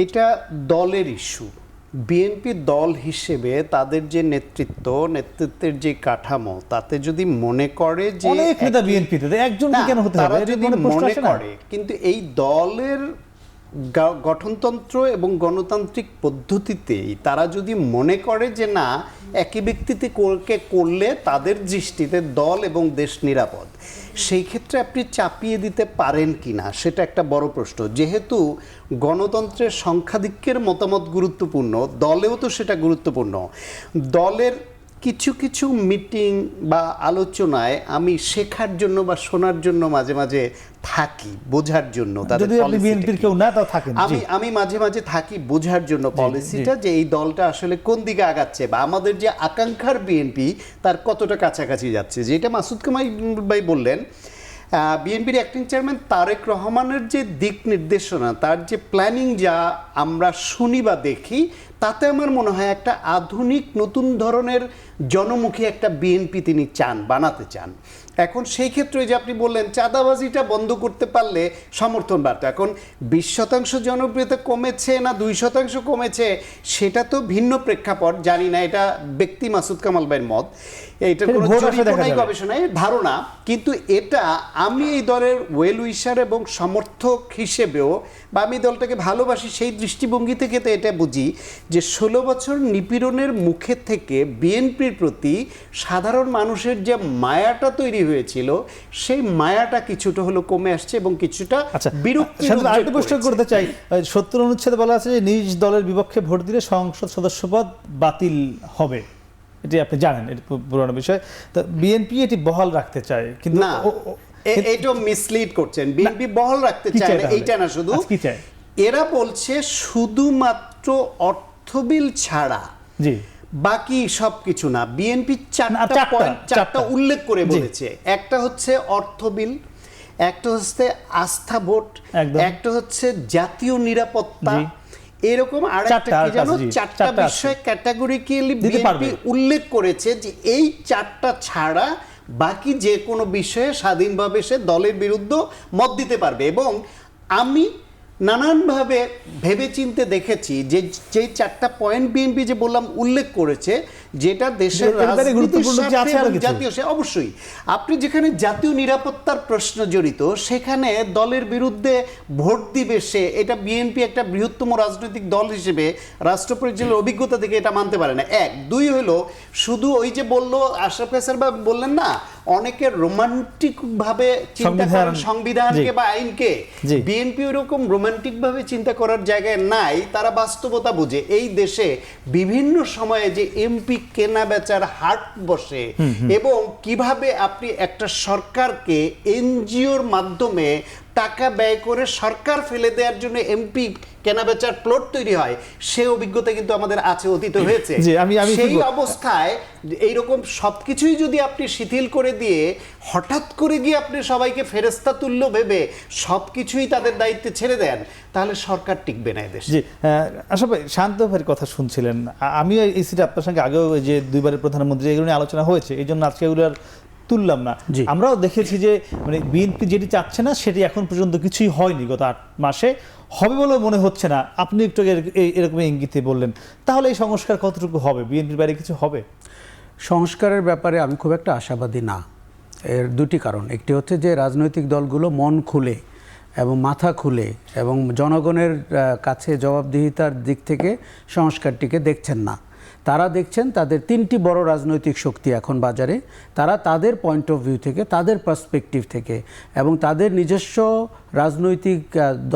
এটা দলের ইস্যু। বিএনপি দল হিসেবে তাদের যে নেতৃত্বের যে কাঠামো, তাতে যদি মনে করে যে অনেক নেতা বিএনপিতে, একজন কেন হতে হবে, যদি মনে করে, কিন্তু এই দলের গঠনতন্ত্র এবং গণতান্ত্রিক পদ্ধতিতেই তারা যদি মনে করে যে না, একই ব্যক্তিতে করলে তাদের দৃষ্টিতে দল এবং দেশ নিরাপদ, সেই ক্ষেত্রে আপনি চাপিয়ে দিতে পারেন কিনা, সেটা একটা বড় প্রশ্ন। যেহেতু গণতন্ত্রের সংখ্যাধিক্যের মতামত গুরুত্বপূর্ণ, দলেও তো সেটা গুরুত্বপূর্ণ। দলের কিছু কিছু মিটিং বা আলোচনায় আমি শেখার জন্য বা শোনার জন্য মাঝে মাঝে থাকি, বোঝার জন্য। আমি মাঝে মাঝে থাকি বোঝার জন্য পলিসিটা, যে এই দলটা আসলে কোন দিকে আগাচ্ছে বা আমাদের যে আকাঙ্ক্ষার বিএনপি তার কতটা কাছাকাছি যাচ্ছে। যেটা মাসুদ কামাল ভাই বললেন, বিএনপির অ্যাক্টিং চেয়ারম্যান তারেক রহমানের যে দিক নির্দেশনা, তার যে প্ল্যানিং যা আমরা শুনি বা দেখি, তাতে আমার মনে হয় একটা আধুনিক নতুন ধরনের জনমুখী একটা বিএনপি তিনি বানাতে চান। এখন সেই ক্ষেত্রে যে আপনি বললেন চাঁদাবাজিটা বন্ধ করতে পারলে সমর্থন বাড়তো। এখন 20% জনপ্রিয়তা কমেছে না 2% কমেছে, সেটা তো ভিন্ন প্রেক্ষাপট, জানি না। এটা ব্যক্তি মাসুদ কামাল ভাইয়ের মত, এইটার কোনো গবেষণায় ধারণা। কিন্তু এটা আমি এই দলের ওয়েল উইশার এবং সমর্থক হিসেবেও, বা আমি দলটাকে ভালোবাসি সেই দৃষ্টিভঙ্গি থেকে তো এটা বুঝি যে 16 বছর নিপীড়নের মুখে থেকে বিএনপির প্রতি সাধারণ মানুষের যে মায়াটা তৈরি হয়েছিল, সেই মায়াটা কিছুটা হলো কমে আসছে এবং কিছুটা বিরক্তি। আরেকটু প্রশ্ন করতে চাই, 70 অনুচ্ছেদে বলা আছে যে নিজ দলের বিপক্ষে ভোট দিলে সংসদ সদস্যপদ বাতিল হবে। এটি আপনি জানেন, এটি পুরনো বিষয়। তো বিএনপি এটি বহাল রাখতে চায়, কিন্তু না, এটা মিসলিড করছেন। বিএনপি বহাল রাখতে চায় না, এইটা না। শুধু এরা বলছে শুধুমাত্র অর্থবিল ছাড়া বাকি সবকিছু না। বিএনপি চারটা উল্লেখ করে বলেছে। একটা হচ্ছে অর্থ বিল, একটা হচ্ছে আস্থা ভোট, একটা হচ্ছে জাতীয় নিরাপত্তা, এরকম আরেকটা কি জানো, 4টা বিষয় ক্যাটাগরিক্যালি বিএনপি উল্লেখ করেছে যে এই 4টা ছাড়া বাকি যে কোনো বিষয়ে স্বাধীনভাবে সে দলের বিরুদ্ধে মত দিতে পারবে। এবং আমি নানানভাবে ভেবে চিনতে দেখেছি যে যেই 4টা পয়েন্ট বিএনপি যে বললাম উল্লেখ করেছে, যেটা দেশের জাতীয়, সে অবশ্যই আপনি যেখানে জাতীয় নিরাপত্তার প্রশ্ন জড়িত, সেখানে দলের বিরুদ্ধে ভোট দিবে সে, এটা বিএনপি একটা বৃহত্তম রাজনৈতিক দল হিসেবে রাষ্ট্র পরিচালনার অভিজ্ঞতা থেকে এটা মানতে পারে না। 1, 2 হলো শুধু ওই যে বললো আশরাফ কায়সার বা বললেন না, অনেকে রোমান্টিক ভাবে চিন্তা করেন সংবিধানকে বা আইনকে। বিএনপি ওরকম রোমান্টিক ভাবে চিন্তা করার জায়গায় নাই, তারা বাস্তবতা বুঝে। এই দেশে বিভিন্ন সময়ে যে এমপি কেনা বেচার হাট বসে এবং কিভাবে আপনি একটা সরকারকে এনজিওর মাধ্যমে টাকা ব্যয় করে সরকার ফেলে দেওয়ার জন্য এমপি কেনাবেচার প্লট তৈরি হয়, সে অভিজ্ঞতা কিন্তু আমাদের আছে, অতীত হয়েছে। জি, আমি সেই অবস্থায় এইরকম সবকিছুই যদি আপনি শিথিল করে দিয়ে হঠাৎ করে গিয়ে আপনি সবাইকে ফেরেস্তা তুল্য ভেবে সবকিছুই তাদের দায়িত্বে ছেড়ে দেন, তাহলে সরকার টিকবে না এদেশে। জি, আসলে শান্ত ভাইয়ের কথা শুনছিলেন, আমি এই সিটে আপনার সঙ্গে আগেও যে দুইবারের প্রধানমন্ত্রী এগুলো নিয়ে আলোচনা হয়েছে, এই জন্য আজকে এগুলো আর তুললাম না। জি। আমরাও দেখেছি যে মানে বিএনপি যেটি চাচ্ছে না সেটি এখন পর্যন্ত কিছুই হয়নি, গত 8 মাসে হবে বলে মনে হচ্ছে না। আপনি একটু এরকম ইঙ্গিতে বললেন, তাহলে এই সংস্কার কতটুকু হবে, বিএনপির বাইরে কিছু হবে? সংস্কারের ব্যাপারে আমি খুব একটা আশাবাদী না। এর দুটি কারণ। একটি হচ্ছে যে রাজনৈতিক দলগুলো মন খুলে এবং মাথা খুলে এবং জনগণের কাছে জবাবদিহিতার দিক থেকে সংস্কারটিকে দেখছেন না। তারা দেখছেন তাদের 3টি বড় রাজনৈতিক শক্তি এখন বাজারে, তারা তাদের পয়েন্ট অফ ভিউ থেকে, তাদের পার্সপেক্টিভ থেকে এবং তাদের নিজস্ব রাজনৈতিক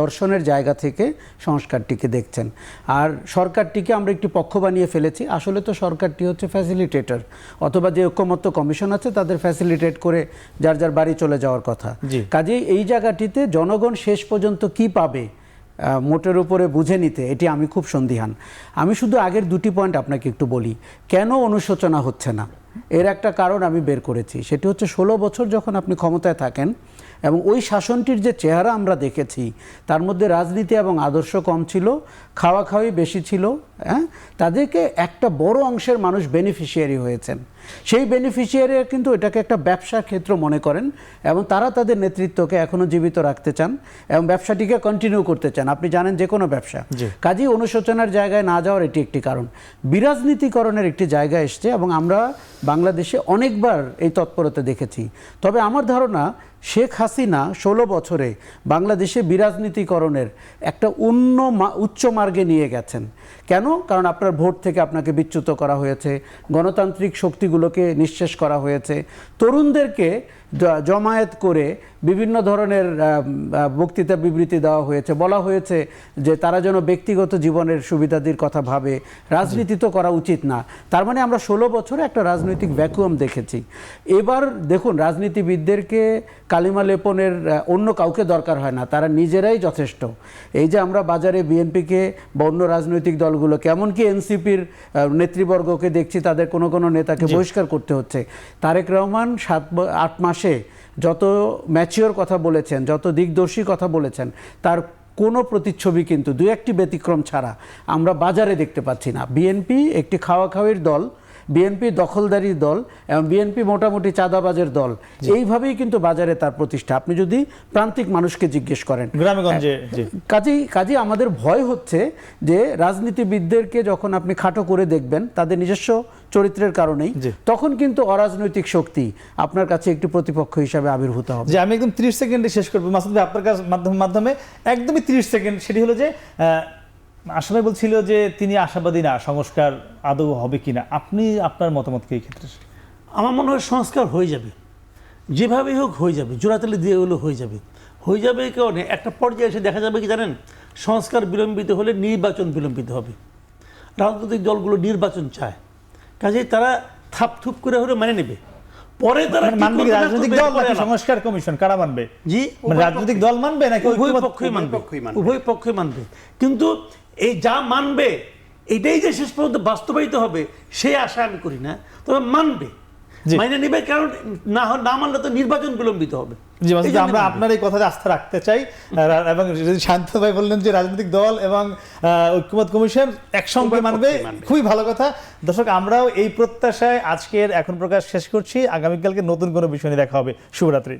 দর্শনের জায়গা থেকে সংস্কারটিকে দেখছেন। আর সরকারটিকে আমরা একটি পক্ষ বানিয়ে ফেলেছি। আসলে তো সরকারটি হচ্ছে ফ্যাসিলিটেটর, অথবা যে ঐক্যমত্য কমিশন আছে তাদের ফ্যাসিলিটেট করে যার যার বাড়ি চলে যাওয়ার কথা। কাজেই এই জায়গাটিতে জনগণ শেষ পর্যন্ত কি পাবে মোটের উপরে বুঝে নিতে এটি আমি খুব সন্দিহান। আমি শুধু আগের 2টি পয়েন্ট আপনাকে একটু বলি, কেন অনুশোচনা হচ্ছে না। এর একটা কারণ আমি বের করেছি, সেটি হচ্ছে 16 বছর যখন আপনি ক্ষমতায় থাকেন এবং ওই শাসনটির যে চেহারা আমরা দেখেছি, তার মধ্যে রাজনীতি এবং আদর্শ কম ছিল, খাওয়া খাওয়াই বেশি ছিল। তাদেরকে একটা বড় অংশের মানুষ বেনিফিশিয়ারি হয়েছেন। সেই বেনিফিশিয়ারি কিন্তু এটাকে একটা ব্যবসা ক্ষেত্র মনে করেন এবং তারা তাদের নেতৃত্বকে এখনও জীবিত রাখতে চান এবং ব্যবসাটিকে কন্টিনিউ করতে চান। আপনি জানেন যে কোনো ব্যবসা, কাজেই অনুশোচনার জায়গায় না যাওয়ার এটি একটি কারণ। বিরাজনীতিকরণের একটি জায়গা এসছে এবং আমরা বাংলাদেশে অনেকবার এই তৎপরতা দেখেছি। তবে আমার ধারণা শেখ হাসিনা 16 বছরে বাংলাদেশে বিরাজনীতিকরণের একটা উচ্চ মার্গে নিয়ে গেছেন। কেন? কারণ আপনার ভোট থেকে আপনাকে বিচ্যুত করা হয়েছে, গণতান্ত্রিক শক্তিগুলোকে নিঃশেষ করা হয়েছে, তরুণদেরকে জমায়েত করে বিভিন্ন ধরনের বক্তৃতা বিবৃতি দেওয়া হয়েছে, বলা হয়েছে যে তারা যেন ব্যক্তিগত জীবনের সুবিধাদির কথা ভাবে, রাজনীতি তো করা উচিত না। তার মানে আমরা 16 বছরে একটা রাজনৈতিক ভ্যাকুয়াম দেখেছি। এবার দেখুন, রাজনীতিবিদদেরকে কালিমা লেপনের অন্য কাউকে দরকার হয় না, তারা নিজেরাই যথেষ্ট। এই যে আমরা বাজারে বিএনপিকে বা অন্য রাজনৈতিক দলগুলোকে, এমনকি এনসিপির নেতৃবর্গকে দেখছি তাদের কোনো কোনো নেতাকে বহিষ্কার করতে হচ্ছে। তারেক রহমান 8 মাসে যত ম্যাচিওর কথা বলেছেন, যত দিকদর্শী কথা বলেছেন, তার কোনো প্রতিচ্ছবি কিন্তু 2-1টি ব্যতিক্রম ছাড়া আমরা বাজারে দেখতে পাচ্ছি না। বিএনপি একটি খাওয়াখাওয়ির দল, বিএনপি দখলদারির দল এবং বিএনপি মোটামুটি চাঁদাবাজের দল, এইভাবেই কিন্তু বাজারে তার প্রতিষ্ঠা। আপনি যদি প্রান্তিক মানুষকে জিজ্ঞেস করেন, গ্রামেগঞ্জে। কাজেই আমাদের ভয় হচ্ছে যে রাজনীতিবিদদেরকে যখন আপনি খাটো করে দেখবেন তাদের নিজস্ব চরিত্রের কারণেই, তখন কিন্তু অরাজনৈতিক শক্তি আপনার কাছে একটি প্রতিপক্ষ হিসাবে আবির্ভূত হবে। যে আমি একদম 30 সেকেন্ডে শেষ করবো মাসুদ ভাই, আপনার কাছে মাধ্যমে একদমই 30 সেকেন্ড। সেটি হলো যে আসলে বলছিল যে তিনি আশাবাদী না সংস্কার আদৌ হবে কিনা, আপনি আপনার মতামত কি এই ক্ষেত্রে? আমার মনে হয় সংস্কার হয়ে যাবে, যেভাবেই হোক হয়ে যাবে, জোড়াতালি দিয়ে হলেও হয়ে যাবে। এই কারণে একটা পর্যায়ে এসে দেখা যাবে কি জানেন, সংস্কার বিলম্বিত হলে নির্বাচন বিলম্বিত হবে। রাজনৈতিক দলগুলো নির্বাচন চায়, কাজেই তারা থাপথুপ করে হলে মানে নেবে। পরে তারা মানবে রাজনৈতিক দল নাকি সংস্কার কমিশন, কারা মানবে? জি, রাজনৈতিক দল মানবে নাকি উভয় পক্ষই মানবে। কিন্তু এই যা মানবে এটাই যে শেষ পর্যন্ত বাস্তবায়িত হবে সেই আশা আমি করি না, তবে মানবে, মাইনে নেবে। কারণ না মানলে তো নির্বাচন বিলম্বিত হবে। জি, আমরা আপনার এই কথাতে আস্থা রাখতে চাই। এবং শান্ত ভাই বললেন যে রাজনৈতিক দল এবং ঐক্যমত্য কমিশন একসঙ্গে মানবে, খুবই ভালো কথা। দর্শক, আমরাও এই প্রত্যাশায় আজকের এখন প্রকাশ শেষ করছি। আগামীকালকে নতুন কোনো বিষয় নিয়ে দেখা হবে। শুভরাত্রি।